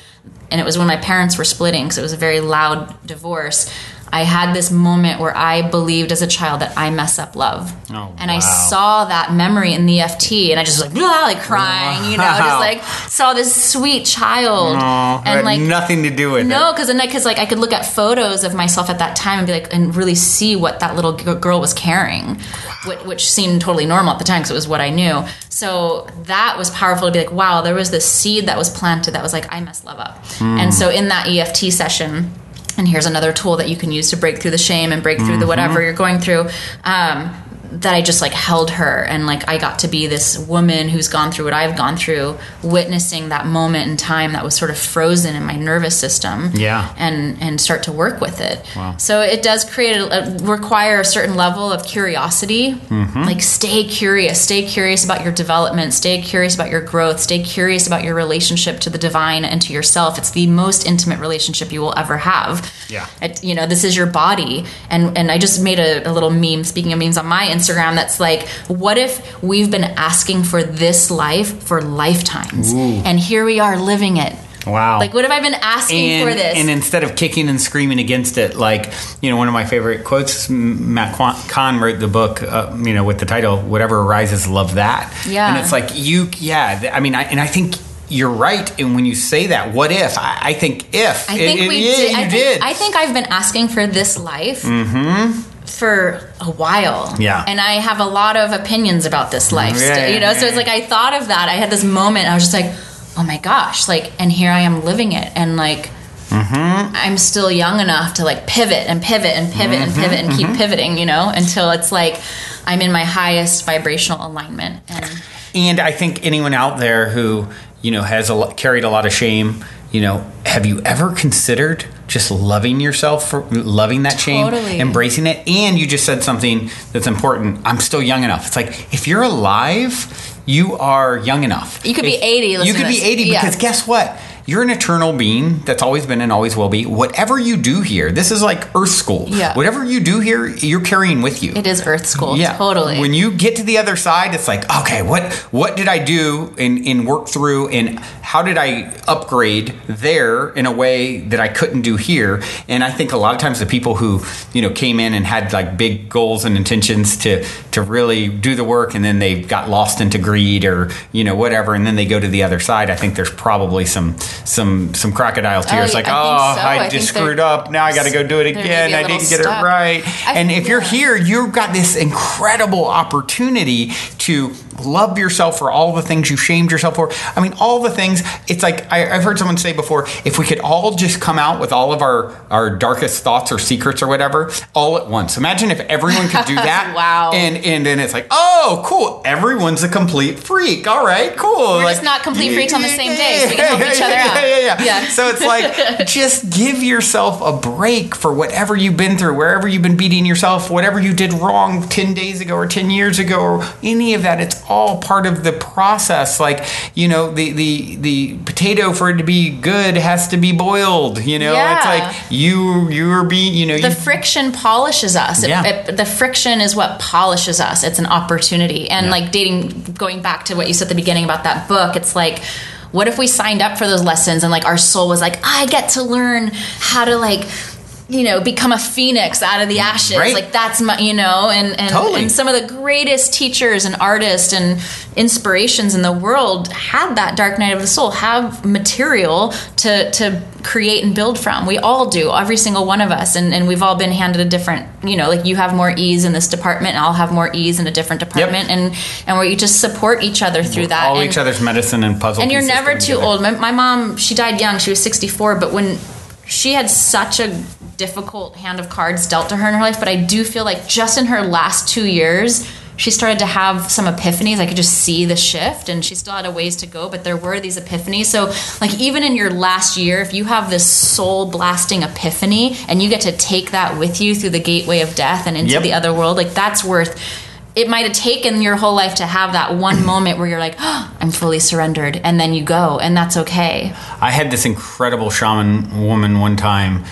And it was when my parents were splitting, because it was a very loud divorce. I had this moment where I believed as a child that I mess up love. Oh, and I saw that memory in the EFT, and I just was like, blah, like crying, you know, just like saw this sweet child. And like nothing to do with it. No, because like I could look at photos of myself at that time and be like, and really see what that little girl was carrying, which seemed totally normal at the time because it was what I knew. So that was powerful to be like, wow, there was this seed that was planted that was like, I mess love up. And so in that EFT session, and here's another tool that you can use to break through the shame and break through the whatever you're going through, that I just like held her, and like I got to be this woman who's gone through what I've gone through, witnessing that moment in time that was sort of frozen in my nervous system. Yeah. And start to work with it. Wow. So it does require a certain level of curiosity. Like stay curious about your development, stay curious about your growth, stay curious about your relationship to the divine and to yourself. It's the most intimate relationship you will ever have. Yeah. You know, this is your body. And I just made a little meme, speaking of memes, on my Instagram, that's like, what if we've been asking for this life for lifetimes? Ooh. And here we are living it. Wow. Like, what have I been asking for this? And instead of kicking and screaming against it, like, you know, one of my favorite quotes, Matt Kahn wrote the book, you know, with the title, Whatever Arises, Love That. Yeah. And it's like, I think you're right. And when you say that, what if? I think if. I think we did. I think I've been asking for this life for a while. Yeah. And I have a lot of opinions about this life. Yeah, you know, so it's like I thought of that. I had this moment. I was just like, oh my gosh, like, and here I am living it. And like, I'm still young enough to like pivot and pivot and pivot and pivot and keep pivoting, you know, until it's like I'm in my highest vibrational alignment. And I think anyone out there who, you know, has carried a lot of shame, you know, have you ever considered just loving yourself for loving that shame, embracing it? And you just said something that's important. I'm still young enough. It's like, if you're alive, you are young enough. You could be 80. You could be 80 because guess what? You're an eternal being that's always been and always will be. Whatever you do here, this is like Earth School. Yeah. Whatever you do here, you're carrying with you. It is Earth School. Yeah. Totally. When you get to the other side, it's like, okay, what did I do and work through, and how did I upgrade there in a way that I couldn't do here? And I think a lot of times the people who, you know, came in and had like big goals and intentions to really do the work, and then they got lost into greed or, you know, whatever, and then they go to the other side, I think there's probably some crocodile tears, I just screwed up. Now I got to go do it again. I didn't get it right. And if you're here, you've got this incredible opportunity to love yourself for all the things you shamed yourself for. I mean, all the things. It's like I've heard someone say before, if we could all just come out with all of our darkest thoughts or secrets or whatever all at once. Imagine if everyone could do that. Wow. And then it's like, oh, cool. Everyone's a complete freak. All right, cool. We're just not complete freaks on the same day, so we can help each other out. Yeah. So it's like, just give yourself a break for whatever you've been through, wherever you've been beating yourself, whatever you did wrong 10 days ago or 10 years ago or any of that. It's all part of the process. Like, you know, the potato, for it to be good, has to be boiled. You know, Yeah. It's like you're being, you know, the friction polishes us. The friction is what polishes us. It's an opportunity. And like going back to what you said at the beginning about that book, it's like, what if we signed up for those lessons and like our soul was like, I get to learn how to like become a phoenix out of the ashes. Right. Like that's my, and Totally. and some of the greatest teachers and artists and inspirations in the world had that dark night of the soul, have material to create and build from. We all do, every single one of us. And we've all been handed a different, like you have more ease in this department and I'll have more ease in a different department. Yep. And where you just support each other through that. All and, each other's medicine and puzzle and you're pieces never come too together. old. My mom, she died young. She was 64, but when she had such a difficult hand of cards dealt to her in her life, but I do feel like just in her last 2 years, she started to have some epiphanies. I could just see the shift, and she still had a ways to go, but there were these epiphanies. So like even in your last year, if you have this soul blasting epiphany and you get to take that with you through the gateway of death and into Yep. the other world, like that's worth. It might have taken your whole life to have that one moment where you're like, oh, I'm fully surrendered, and then you go, and that's okay. I had this incredible shaman woman one time.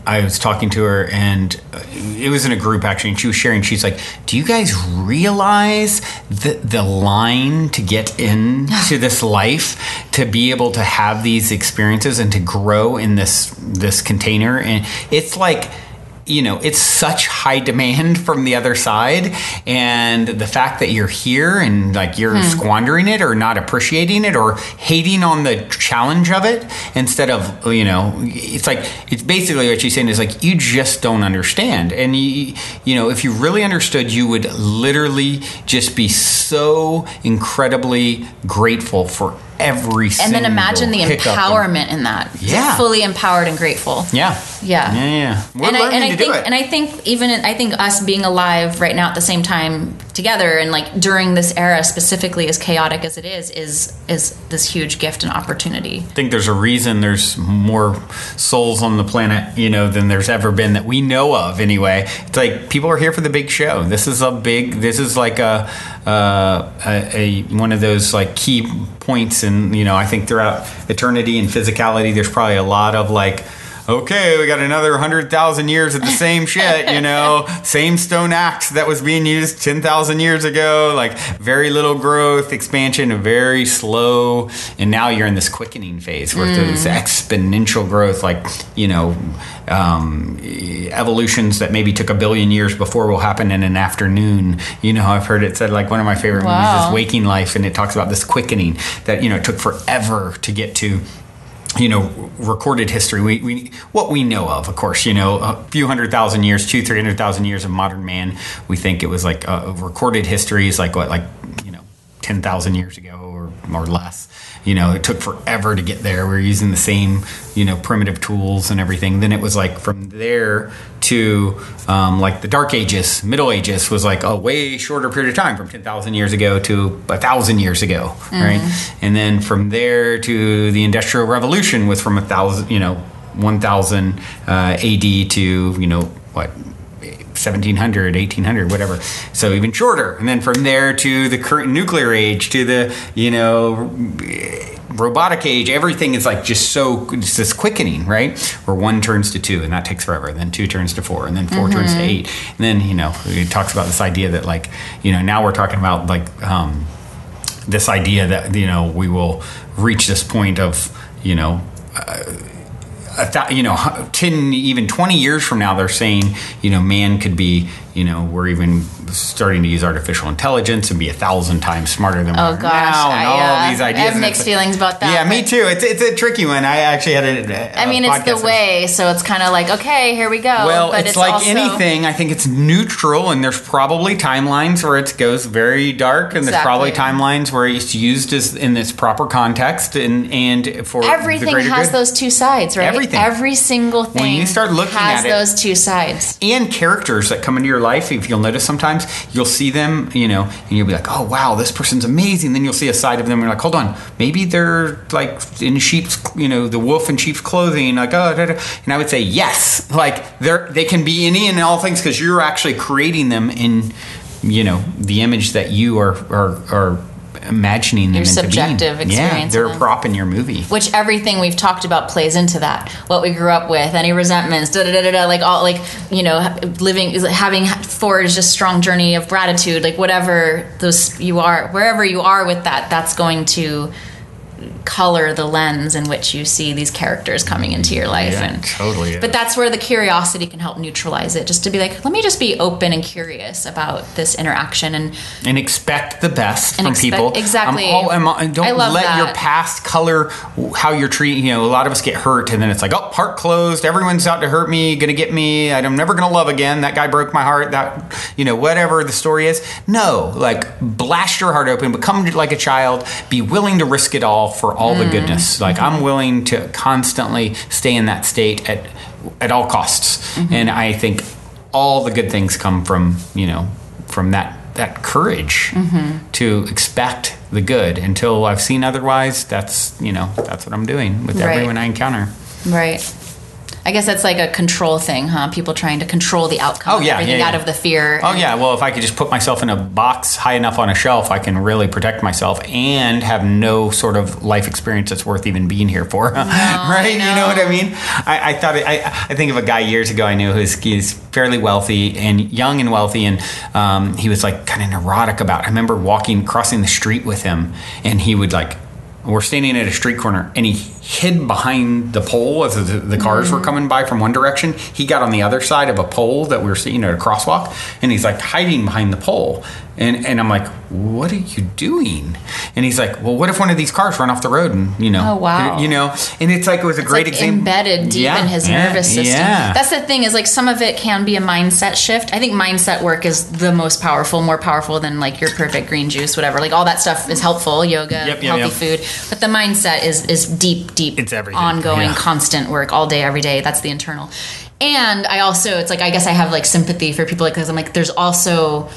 I was talking to her, and it was in a group actually, and she was sharing. She's like, "Do you guys realize the line to get into this life, to be able to have these experiences and to grow in this container?" And it's like, it's such high demand from the other side, and the fact that you're here and like you're squandering it or not appreciating it or hating on the challenge of it instead of, it's like, it's basically what she's saying is like, you just don't understand. And if you really understood, you would literally just be so incredibly grateful for every single And then imagine the hiccup empowerment in that. Yeah. Fully empowered and grateful. Yeah. We're learning to do it. And I think us being alive right now at the same time together and like during this era specifically, as chaotic as it is this huge gift and opportunity. I think there's a reason there's more souls on the planet, than there's ever been that we know of anyway. It's like people are here for the big show. This is like a one of those like key points, and I think throughout eternity and physicality, there's probably a lot of like, okay, we got another 100,000 years of the same shit, same stone axe that was being used 10,000 years ago, like very little growth, expansion, very slow, and now you're in this quickening phase where there's exponential growth, like, evolutions that maybe took 1 billion years before will happen in an afternoon. I've heard it said, like one of my favorite movies is Waking Life, and it talks about this quickening that, it took forever to get to, recorded history. We what we know of course, a few 100,000 years, 200,000-300,000 years of modern man. We think it was like recorded history is like what, like 10,000 years ago or less. It took forever to get there. We were using the same, primitive tools and everything. Then it was like from there to like the Dark Ages, Middle Ages was like a way shorter period of time, from 10,000 years ago to 1,000 years ago, right? And then from there to the Industrial Revolution was from 1,000 AD to, 1700, 1800, whatever. So even shorter. And then from there to the current nuclear age, to the, robotic age, everything is like just so, it's this quickening, right? Where 1 turns to 2, and that takes forever. Then 2 turns to 4, and then 4 turns to 8. And then, it talks about this idea that like, now we're talking about like this idea that, we will reach this point of, 10, even 20 years from now, they're saying, man could be, we're even starting to use artificial intelligence and be 1,000 times smarter than we are now, and all these ideas. I have mixed feelings about that. Yeah, me too. It's a tricky one. I actually had it's the way, so it's kind of like, okay, here we go. Well, but it's like also anything. I think it's neutral, and there's probably timelines where it goes very dark, and there's probably timelines where it's used as in its proper context, and for everything the greater has good. those two sides, right? Everything. Every single thing When you start looking has at it, those two sides. And characters that come into your life, if you'll notice sometimes, you'll see them, and you'll be like, oh, wow, this person's amazing. Then you'll see a side of them, and you're like, hold on, maybe they're like in sheep's, the wolf in sheep's clothing, like, oh, da, da. And I would say, yes, like they can be any and all things, because you're actually creating them in, the image that you are imagining them Your into subjective being. experience. Yeah, they're a prop in your movie. Which everything we've talked about plays into that. What we grew up with, any resentments, like all, like, living, having forged a strong journey of gratitude, like whatever those you are, wherever you are with that, that's going to color the lens in which you see these characters coming into your life. Yeah, And totally. but that's where the curiosity can help neutralize it, just to be like, let me just be open and curious about this interaction and expect the best from people. Exactly. Don't let your past color how you're treating. A lot of us get hurt, and then it's like, oh, heart closed. Everyone's out to hurt me, gonna get me. I'm never gonna love again. That guy broke my heart. That whatever the story is. No, like blast your heart open. Become like a child. Be willing to risk it all for all the goodness. Like I'm willing to constantly stay in that state at all costs. And I think all the good things come from from that courage to expect the good. Until I've seen otherwise, that's what I'm doing with everyone I encounter. Right. I guess that's like a control thing, huh? People trying to control the outcome of everything out of the fear. Oh, yeah. Well, if I could just put myself in a box high enough on a shelf, I can really protect myself and have no sort of life experience that's worth even being here for. Right? You know what I mean? I think of a guy years ago I knew he's fairly wealthy and young and wealthy, and he was like kind of neurotic about it. I remember crossing the street with him, and he would we're standing at a street corner, and he hid behind the pole as the cars were coming by from one direction. He got on the other side of a pole that we were seeing at a crosswalk, and he's like hiding behind the pole. And I'm like, what are you doing? And he's like, well, what if one of these cars run off the road and, Oh, wow. And it's like, it was a great example. Embedded deep in his nervous system. Yeah. That's the thing, is like some of it can be a mindset shift. I think mindset work is the most powerful, more powerful than like your perfect green juice, whatever. Like all that stuff is helpful, yoga, healthy food. But the mindset is deep, it's everything. Ongoing, constant work all day, every day. That's the internal. And I also, it's like, I guess I have like sympathy for people like this. I'm like, there's also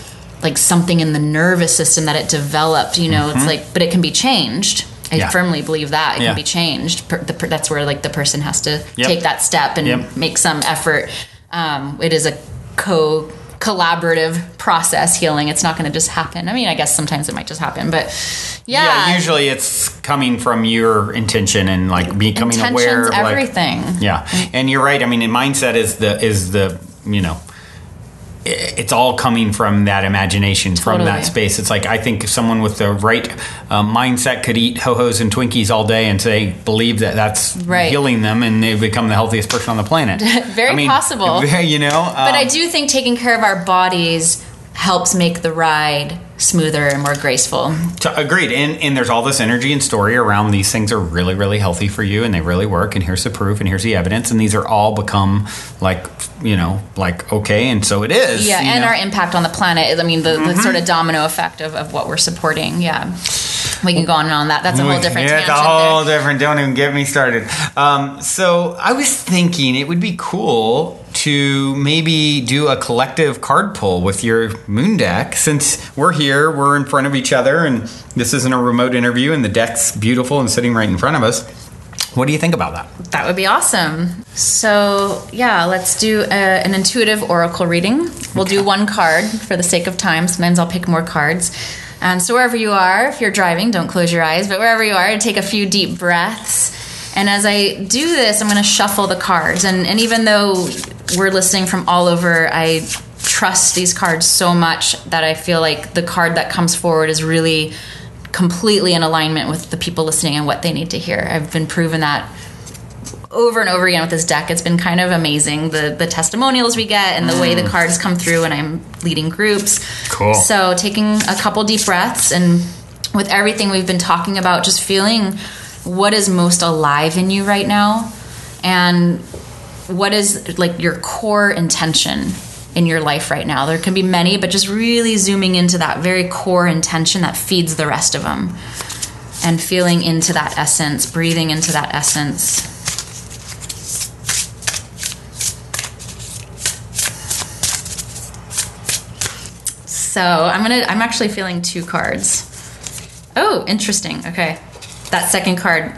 like something in the nervous system that it developed, it's like, but it can be changed. I firmly believe that it can be changed. That's where like the person has to take that step and make some effort. It is a collaborative process, healing. It's not going to just happen. I mean, I guess sometimes it might just happen, but usually it's coming from your intention and like becoming aware of everything. And you're right. I mean, mindset is the it's all coming from that imagination, from that space. It's like, I think someone with the right mindset could eat Ho-Hos and Twinkies all day and believe that that's healing them, and they become the healthiest person on the planet. Very possible. But I do think taking care of our bodies helps make the ride smoother and more graceful. Agreed. And there's all this energy and story around these things are really, really healthy for you, and they really work, and here's the proof, and here's the evidence, and these are all become okay, and so it is. Yeah, and our impact on the planet. I mean, the sort of domino effect of what we're supporting. Yeah. We can go on and on that. That's a whole different tangent. It's a whole different. Don't even get me started. So I was thinking it would be cool to maybe do a collective card pull with your moon deck. Since we're here, we're in front of each other, and this isn't a remote interview, and the deck's beautiful and sitting right in front of us. What do you think about that? That would be awesome. So, let's do an intuitive oracle reading. We'll do one card for the sake of time. Sometimes I'll pick more cards. And so wherever you are, if you're driving, don't close your eyes, but wherever you are, take a few deep breaths. And as I do this, I'm going to shuffle the cards. And even though we're listening from all over, I trust these cards so much that I feel like the card that comes forward is really completely in alignment with the people listening and what they need to hear. I've been proven that over and over again with this deck. It's been kind of amazing, the testimonials we get and the way the cards come through when I'm leading groups. Cool. So taking a couple deep breaths, and with everything we've been talking about, just feeling what is most alive in you right now, and what is like your core intention in your life right now. There can be many, but just really zooming into that very core intention that feeds the rest of them, and feeling into that essence, breathing into that essence. So I'm actually feeling two cards. Oh, interesting. Okay. That second card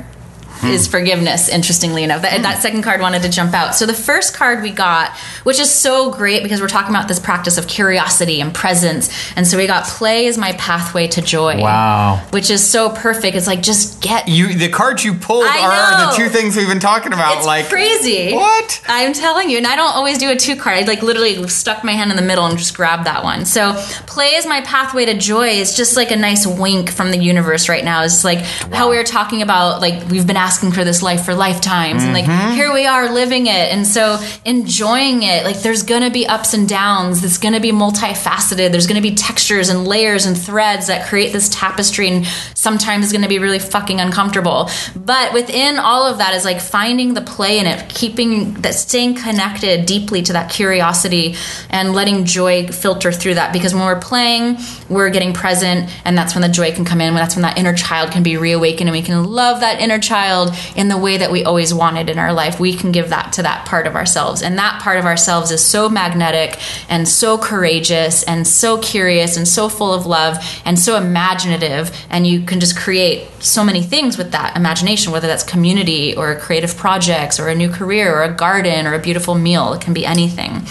is forgiveness, interestingly enough. That second card wanted to jump out. So the first card we got, which is so great because we're talking about this practice of curiosity and presence. And so we got play is my pathway to joy. Wow. Which is so perfect. It's like, just get... The cards you pulled are the two things we've been talking about. It's like crazy. What? I'm telling you. And I don't always do a 2 card. I like literally stuck my hand in the middle and just grabbed that one. So play is my pathway to joy is just like a nice wink from the universe right now. It's like how we were talking about, like, we've been asking for this life for lifetimes. And like, here we are living it. And so enjoying it. Like, there's going to be ups and downs. It's going to be multifaceted. There's going to be textures and layers and threads that create this tapestry. And sometimes it's going to be really fucking uncomfortable. But within all of that is like finding the play in it, staying connected deeply to that curiosity and letting joy filter through that. Because when we're playing, we're getting present, and that's when the joy can come in. That's when that inner child can be reawakened, and we can love that inner child in the way that we always wanted in our life. We can give that to that part of ourselves. And that part of ourselves is so magnetic and so courageous and so curious and so full of love and so imaginative. And you can just create so many things with that imagination, whether that's community or creative projects or a new career or a garden or a beautiful meal. It can be anything.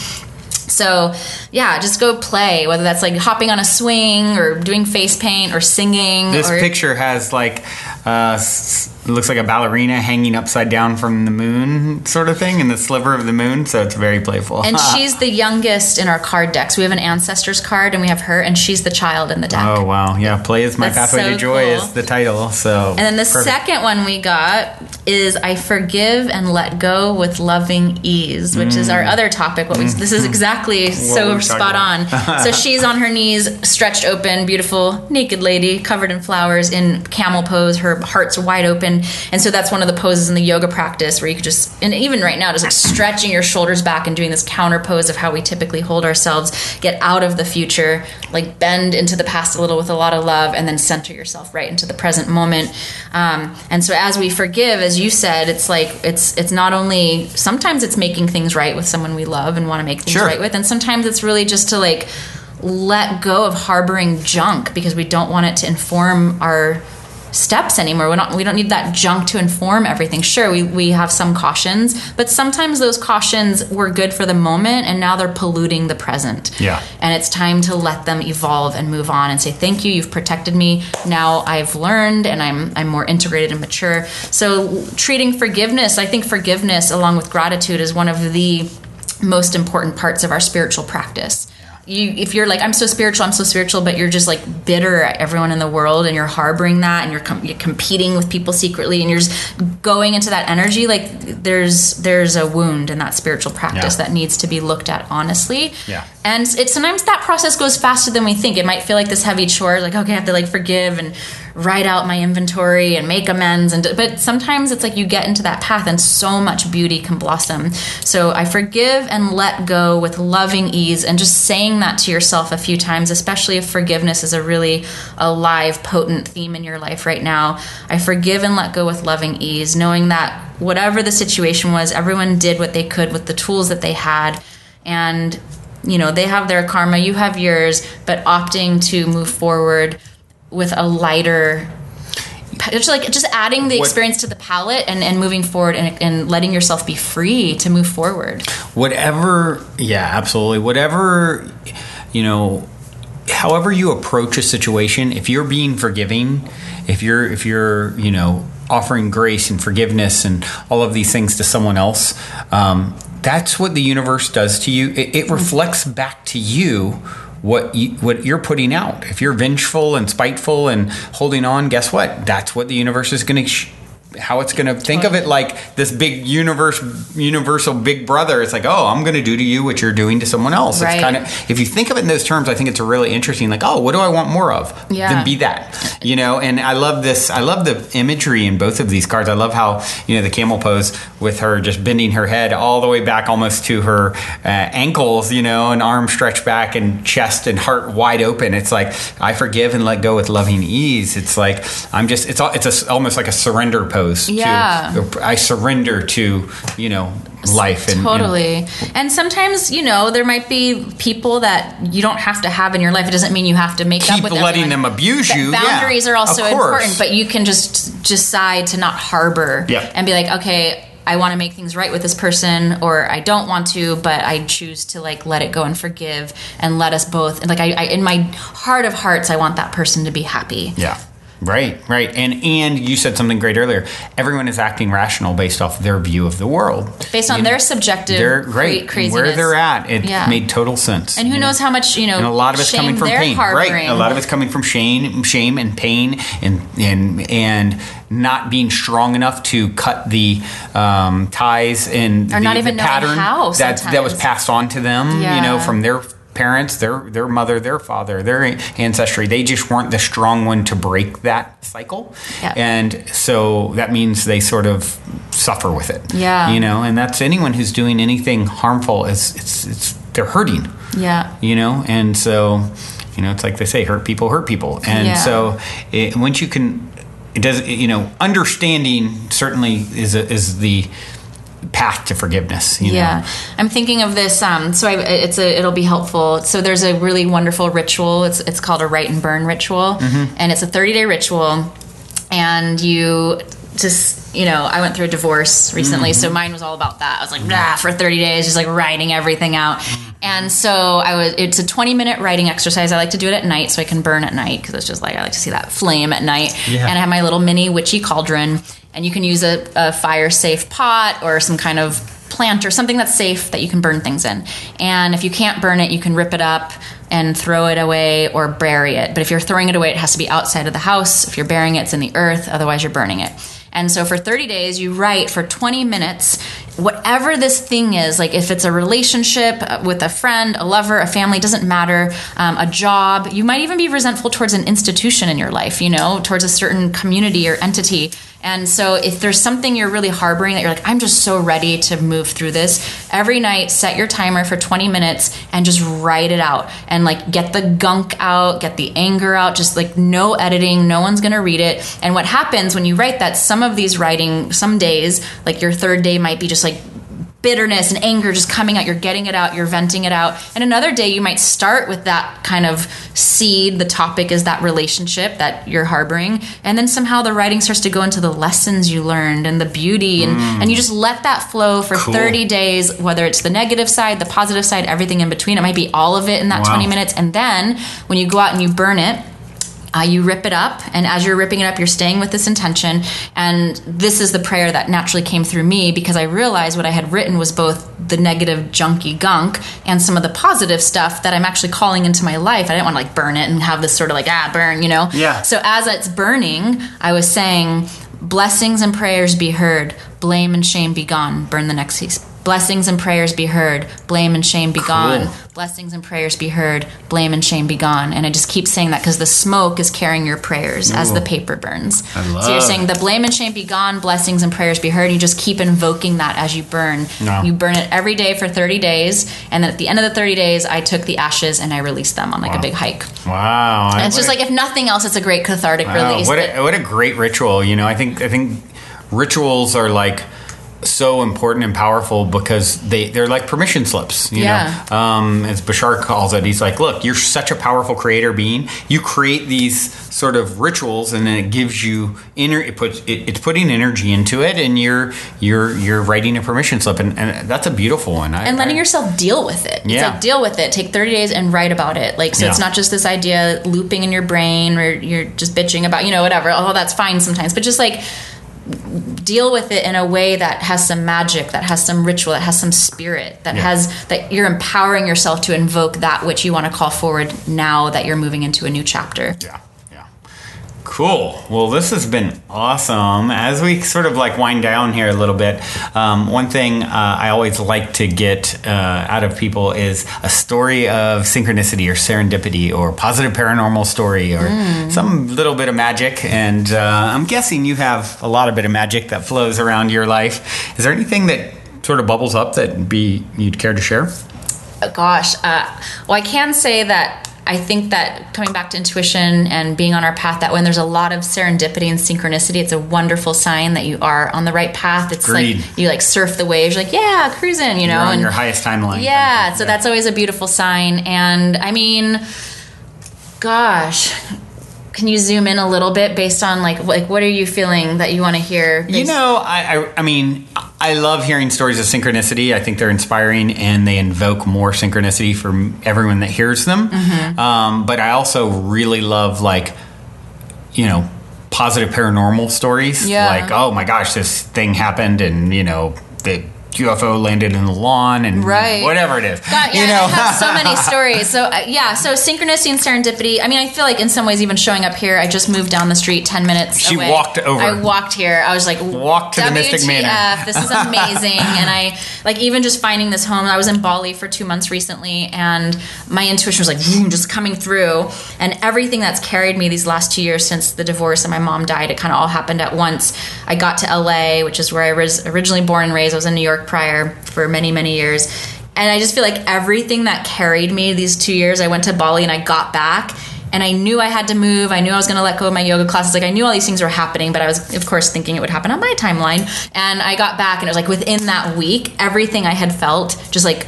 So, yeah, just go play, whether that's like hopping on a swing or doing face paint or singing. This picture has like, it looks like a ballerina hanging upside down from the moon sort of thing, in the sliver of the moon, so it's very playful. And she's the youngest in our card decks. We have an ancestors card, and we have her, and she's the child in the deck. Oh, wow. Yeah, Play is my pathway to joy is the title. So. And then the second one we got is I forgive and let go with loving ease, which is our other topic. This is exactly so spot on. So she's on her knees, stretched open, beautiful, naked lady, covered in flowers, in camel pose. Her heart's wide open. And so that's one of the poses in the yoga practice where you could just, and even right now, just like stretching your shoulders back and doing this counter pose of how we typically hold ourselves, get out of the future, like bend into the past a little with a lot of love, and then center yourself right into the present moment. And so as we forgive, as you said, it's like, it's not only, sometimes it's making things right with someone we love and want to make things right with. And sometimes it's really just to like let go of harboring junk because we don't want it to inform our steps anymore. We don't need that junk to inform everything. Sure, we have some cautions, but sometimes those cautions were good for the moment and now they're polluting the present. Yeah. And it's time to let them evolve and move on and say, thank you, you've protected me. Now I've learned and I'm more integrated and mature. So treating forgiveness, I think forgiveness along with gratitude is one of the most important parts of our spiritual practice. If you're like, I'm so spiritual, but you're just like bitter at everyone in the world and you're harboring that and you're competing with people secretly and you're just going into that energy, like there's a wound in that spiritual practice that needs to be looked at honestly. Yeah. And sometimes that process goes faster than we think. It might feel like this heavy chore, like, okay, I have to like forgive and write out my inventory and make amends. But sometimes it's like you get into that path and so much beauty can blossom. So I forgive and let go with loving ease, and just saying that to yourself a few times, especially if forgiveness is a really alive, potent theme in your life right now. I forgive and let go with loving ease, knowing that whatever the situation was, everyone did what they could with the tools that they had. And, you know, they have their karma, you have yours, but opting to move forward with a lighter, just adding the experience to the palette and moving forward and letting yourself be free to move forward. Whatever, yeah, absolutely. Whatever, you know, however you approach a situation, if you're being forgiving, if you're, you know, offering grace and forgiveness and all of these things to someone else, that's what the universe does to you. It reflects back to you what you're putting out. If you're vengeful and spiteful and holding on, guess what? That's what the universe is going to how it's going to think of it, like this big universal big brother. It's like, oh, I'm going to do to you what you're doing to someone else. Right. It's kind of, if you think of it in those terms, I think it's a really interesting, like, oh, what do I want more of? Yeah. Then be that, you know. And I love this. I love the imagery in both of these cards. I love how, you know, the camel pose with her just bending her head all the way back almost to her ankles, you know, and arms stretched back and chest and heart wide open. It's like, I forgive and let go with loving ease. It's like, it's almost like a surrender pose. Yeah. I surrender to, you know, life. And, totally. And sometimes, there might be people that you don't have to have in your life. It doesn't mean you have to make up with letting everyone. them abuse you. Boundaries are also of course. important, but you can just decide to not harbor and be like, okay, I want to make things right with this person, or I don't want to, but I choose to let it go and forgive and let us both. And I in my heart of hearts, I want that person to be happy. Yeah. Right. And you said something great earlier. Everyone is acting rational based off their view of the world. Based on their subjective craziness. Where they're at, it made total sense. And who knows how much, and a lot of it's coming from pain. Harboring. Right. A lot of it's coming from shame and pain and not being strong enough to cut the ties and or not even the pattern how that was passed on to them, from their parents, their mother, their father, their ancestry. They just weren't the strong one to break that cycle. Yeah. And so that means they sort of suffer with it. Yeah. And that's anyone who's doing anything harmful it's they're hurting. Yeah. And so, it's like they say, hurt people. And so once you can, it does, understanding certainly is the path to forgiveness. I'm thinking of this. It'll be helpful. So there's a really wonderful ritual. It's called a write and burn ritual, and it's a 30-day ritual. And you just, I went through a divorce recently, so mine was all about that. I was like, for 30 days, just writing everything out. And so it's a 20-minute writing exercise. I like to do it at night so I can burn at night, because it's just I like to see that flame at night. Yeah. And I have my little mini witchy cauldron, and you can use a fire-safe pot or some kind of plant or something that's safe that you can burn things in. And if you can't burn it, you can rip it up and throw it away or bury it. But if you're throwing it away, it has to be outside of the house. If you're burying it, it's in the earth. Otherwise, you're burning it. And so for 30 days, you write for 20 minutes, whatever this thing is, if it's a relationship with a friend, a lover, a family, doesn't matter, a job. You might even be resentful towards an institution in your life, towards a certain community or entity. And so if there's something you're really harboring that you're I'm just so ready to move through this, every night set your timer for 20 minutes and just write it out and get the gunk out, get the anger out, just no editing, no one's going to read it. And what happens when you write that, some of these writing, some days, your third day might be just bitterness and anger just coming out. You're getting it out. You're venting it out. And another day you might start with that kind of seed. The topic is that relationship that you're harboring. And then somehow the writing starts to go into the lessons you learned and the beauty. And you just let that flow for 30 days, whether it's the negative side, the positive side, everything in between. It might be all of it in that 20 minutes. And then when you go out and you burn it, you rip it up, and as you're ripping it up, you're staying with this intention. And this is the prayer that naturally came through me, because I realized what I had written was both the negative junky gunk and some of the positive stuff that I'm actually calling into my life. I didn't want to burn it and have this sort of burn, Yeah. So as it's burning, I was saying, blessings and prayers be heard, blame and shame be gone. Burn the next piece. Blessings and prayers be heard, blame and shame be gone. Blessings and prayers be heard, blame and shame be gone. And I just keep saying that because the smoke is carrying your prayers as the paper burns. So you're saying the blame and shame be gone, blessings and prayers be heard. And you just keep invoking that as you burn. You burn it every day for 30 days. And then at the end of the 30 days, I took the ashes and I released them on a big hike. Wow. And it's just if nothing else, it's a great cathartic release. What a great ritual. I think rituals are so important and powerful because they're like permission slips, you know. As Bashar calls it, he's look, you're such a powerful creator being. You create these sort of rituals, and then it gives you it's putting energy into it, and you're writing a permission slip, and that's a beautiful one. And letting yourself deal with it. It's deal with it. Take 30 days and write about it. It's not just this idea looping in your brain, or you're just bitching about, whatever. Although that's fine sometimes, but just deal with it in a way that has some magic, that has some ritual, that has some spirit, that you're empowering yourself to invoke that which you want to call forward now that you're moving into a new chapter. Cool. Well, this has been awesome. As we sort of wind down here a little bit, one thing I always like to get out of people is a story of synchronicity or serendipity or positive paranormal story or some little bit of magic. And I'm guessing you have a lot of bit of magic that flows around your life. Is there anything that sort of bubbles up that you'd care to share? Gosh. Well, I can say that I think that coming back to intuition and being on our path, that when there's a lot of serendipity and synchronicity, it's a wonderful sign that you are on the right path. It's Agreed. like you like surf the waves, you're like, yeah, cruising, You're on and your highest timeline. yeah, so that's always a beautiful sign. And I mean, gosh, can you zoom in a little bit based on like what are you feeling that you want to hear? I mean, I love hearing stories of synchronicity. I think they're inspiring and they invoke more synchronicity for everyone that hears them. But I also really love positive paranormal stories. Yeah. Like, oh my gosh, this thing happened and, the UFO landed in the lawn and whatever it is. God, yeah, I have so many stories. So so synchronicity and serendipity. I mean, I feel like in some ways, even showing up here, I just moved down the street 10 minutes She away. walked over. I walked here. I was like, Walked to the Mystic Manor. This is amazing. And I even just finding this home. I was in Bali for 2 months recently, and my intuition was like boom, just coming through. And everything that's carried me these last 2 years since the divorce and my mom died, it kind of all happened at once. I got to LA, which is where I was originally born and raised. I was in New York prior for many, many years. And I just feel like everything that carried me these 2 years, I went to Bali and I got back and I knew I had to move. I knew I was going to let go of my yoga classes. Like I knew all these things were happening, but I was, of course, thinking it would happen on my timeline. And I got back and it was like within that week, everything I had felt just like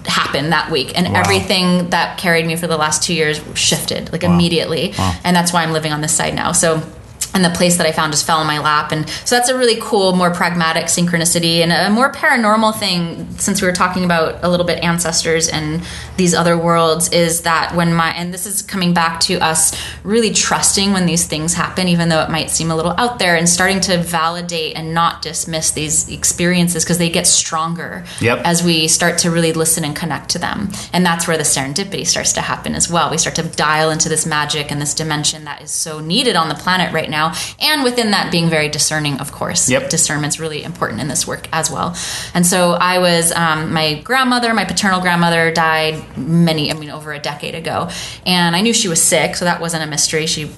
happened that week. And everything that carried me for the last 2 years shifted like immediately. And that's why I'm living on this side now. So and the place that I found just fell in my lap. And so that's a really cool, more pragmatic synchronicity. And a more paranormal thing, since we were talking about a little bit ancestors and these other worlds, is that and this is coming back to us really trusting when these things happen, even though it might seem a little out there, and starting to validate and not dismiss these experiences because they get stronger as we start to really listen and connect to them. And that's where the serendipity starts to happen as well. We start to dial into this magic and this dimension that is so needed on the planet right now. And within that, being very discerning, of course. Discernment's really important in this work as well. And so I was, my paternal grandmother died over a decade ago. And I knew she was sick, so that wasn't a mystery. She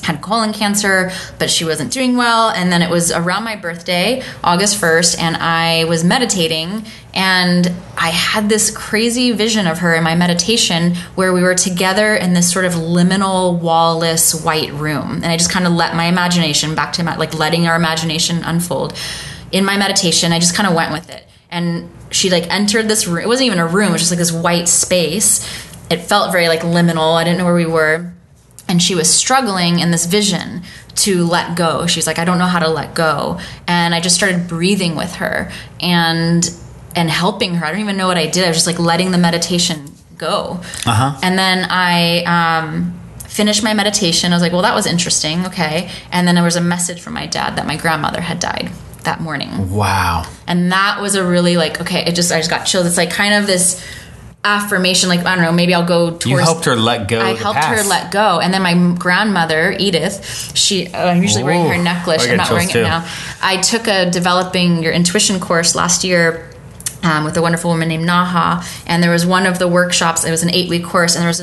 had colon cancer, but she wasn't doing well. And then it was around my birthday, August 1st, and I was meditating, and I had this crazy vision of her in my meditation where we were together in this sort of liminal, wall-less white room. And I just kind of let my imagination back to letting our imagination unfold. In my meditation, I just kind of went with it. And she entered this room. It wasn't even a room. It was just this white space. It felt very liminal. I didn't know where we were. And she was struggling in this vision to let go. She's like, I don't know how to let go. And I just started breathing with her and helping her. I don't even know what I did. I was just letting the meditation go. And then I finished my meditation. I was like, well, that was interesting. Okay. And then there was a message from my dad that my grandmother had died that morning. Wow. And that was a really okay, I just got chills. It's kind of this affirmation, I don't know, maybe I'll go towards... You helped her let go. I helped her let go. And then my grandmother, Edith, I'm usually wearing her necklace. I'm not wearing it now. I took a Developing Your Intuition course last year with a wonderful woman named Naha, and there was one of the workshops, it was an 8-week course, and there was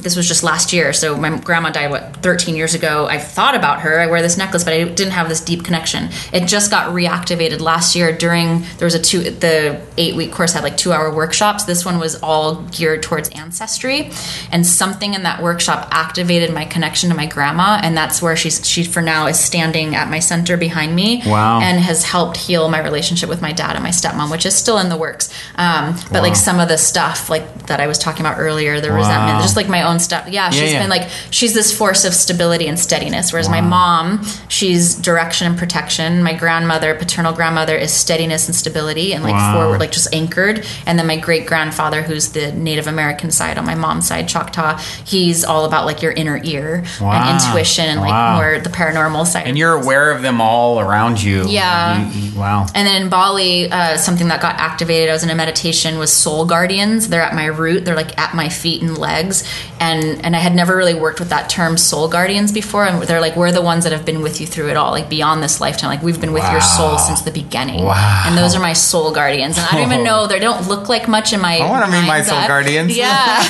this was just last year, so my grandma died 13 years ago. I thought about her, I wear this necklace, but I didn't have this deep connection. It just got reactivated last year the 8-week course had 2-hour workshops. This one was all geared towards ancestry, and something in that workshop activated my connection to my grandma, and that's where she for now is standing at my center behind me. Wow. And has helped heal my relationship with my dad and my stepmom, which is still in the works. But some of the stuff that I was talking about earlier, the resentment, just my own stuff. Yeah, she's been she's this force of stability and steadiness. Whereas my mom, she's direction and protection. My paternal grandmother is steadiness and stability and forward, just anchored. And then my great grandfather, who's the Native American side on my mom's side, Choctaw, he's all about your inner ear and intuition and more the paranormal side. And you're aware of them all around you. Yeah. Wow. And then in Bali, something that got activated, I was in a meditation, was soul guardians. They're at my root. They're at my feet and legs. And I had never really worked with that term soul guardians before. And they're we're the ones that have been with you through it all, beyond this lifetime. We've been with your soul since the beginning. Wow. And those are my soul guardians. And I don't even know, they don't look like much in my I want to meet my soul guardians. Yeah.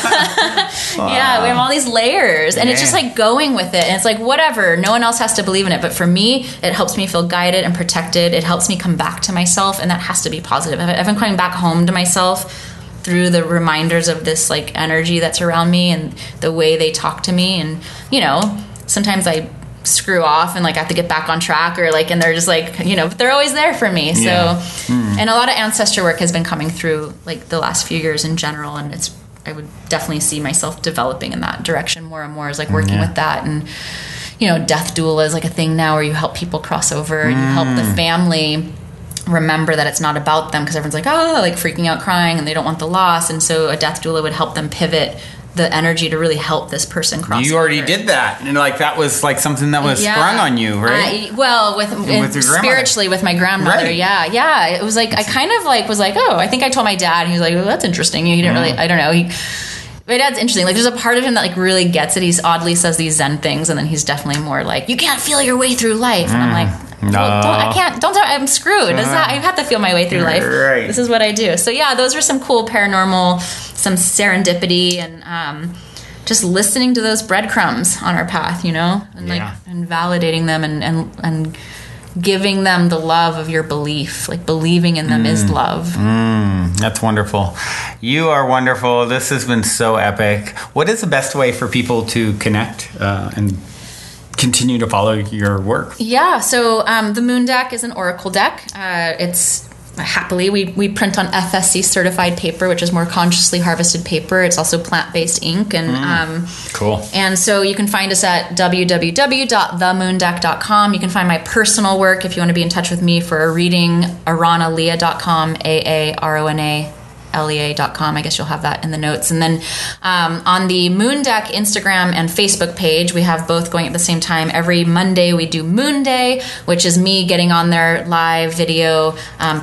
Yeah, we have all these layers. And it's just going with it. And it's whatever. No one else has to believe in it. But for me, it helps me feel guided and protected. It helps me come back to myself. And that has to be positive. I've been coming back home to myself through the reminders of this like energy that's around me and the way they talk to me. And, you know, sometimes I screw off and like I have to get back on track, or like, and they're just like, you know, but they're always there for me. So, and a lot of ancestor work has been coming through like the last few years in general. And I would definitely see myself developing in that direction more and more, is like working with that. And, you know, death doula is like a thing now where you help people cross over and you help the family remember that it's not about them, because everyone's like, oh, like freaking out, crying, and they don't want the loss. And so a death doula would help them pivot the energy to really help this person cross. You already did that, and like that was like something that was sprung on you, right? With spiritually with my grandmother, right. yeah. It was like I kind of like was like, oh, I think I told my dad, and he was like, oh, that's interesting. He didn't really, I don't know. My dad's interesting. Like, there's a part of him that like really gets it. He's oddly says these Zen things, and then he's definitely more like, you can't feel your way through life. And I'm like, no, I can't. Don't tell me I'm screwed. I have to feel my way through life. Right. This is what I do. So yeah, those were some cool paranormal, some serendipity, and just listening to those breadcrumbs on our path, you know, and like and validating them and giving them the love of your belief. Like believing in them is love. That's wonderful. You are wonderful. This has been so epic. What is the best way for people to connect and continue to follow your work? Yeah, so the Moon deck is an oracle deck. It's happily we print on FSC certified paper, which is more consciously harvested paper. It's also plant-based ink, and cool. And so you can find us at www.themoondeck.com. You can find my personal work if you want to be in touch with me for a reading. Aaronalea.com, AARONALEA.com. I guess you'll have that in the notes. And then on the Moon Deck Instagram and Facebook page, we have both going at the same time. Every Monday we do Moon Day, which is me getting on there live video,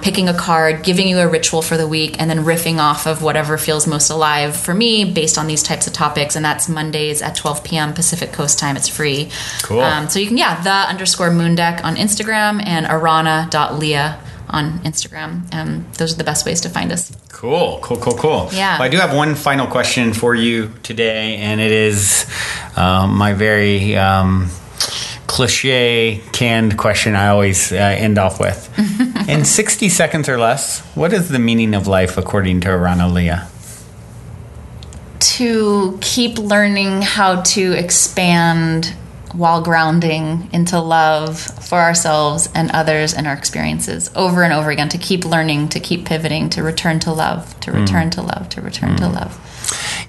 picking a card, giving you a ritual for the week, and then riffing off of whatever feels most alive for me based on these types of topics. And that's Mondays at 12 p.m. Pacific Coast time. It's free. Cool. So you can, _Moon Deck on Instagram and Aarona.Lea on Instagram. Those are the best ways to find us. Cool. Yeah. Well, I do have one final question for you today, and it is my very cliche, canned question I always end off with. In 60 seconds or less, what is the meaning of life according to Aarona Lea? To keep learning how to expand while grounding into love for ourselves and others and our experiences over and over again, to keep learning, to keep pivoting, to return to love, to return to love, to return to love.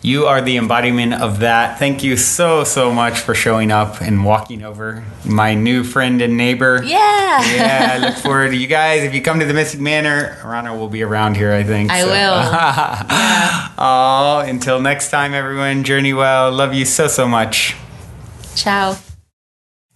You are the embodiment of that. Thank you so much for showing up and walking over, my new friend and neighbor. Yeah. Yeah, I look forward to you guys. If you come to the Mystic Manor, Aarona will be around here, I think. I will. Yeah. Oh, until next time, everyone, journey well. Love you so much. Ciao.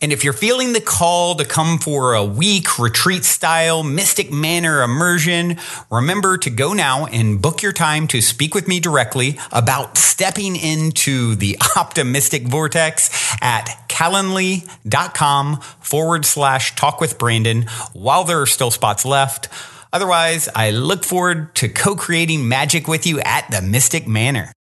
And if you're feeling the call to come for a week retreat-style Mystic Manor immersion, remember to go now and book your time to speak with me directly about stepping into the optimistic vortex at calendly.com/talk with Brandon while there are still spots left. Otherwise, I look forward to co-creating magic with you at the Mystic Manor.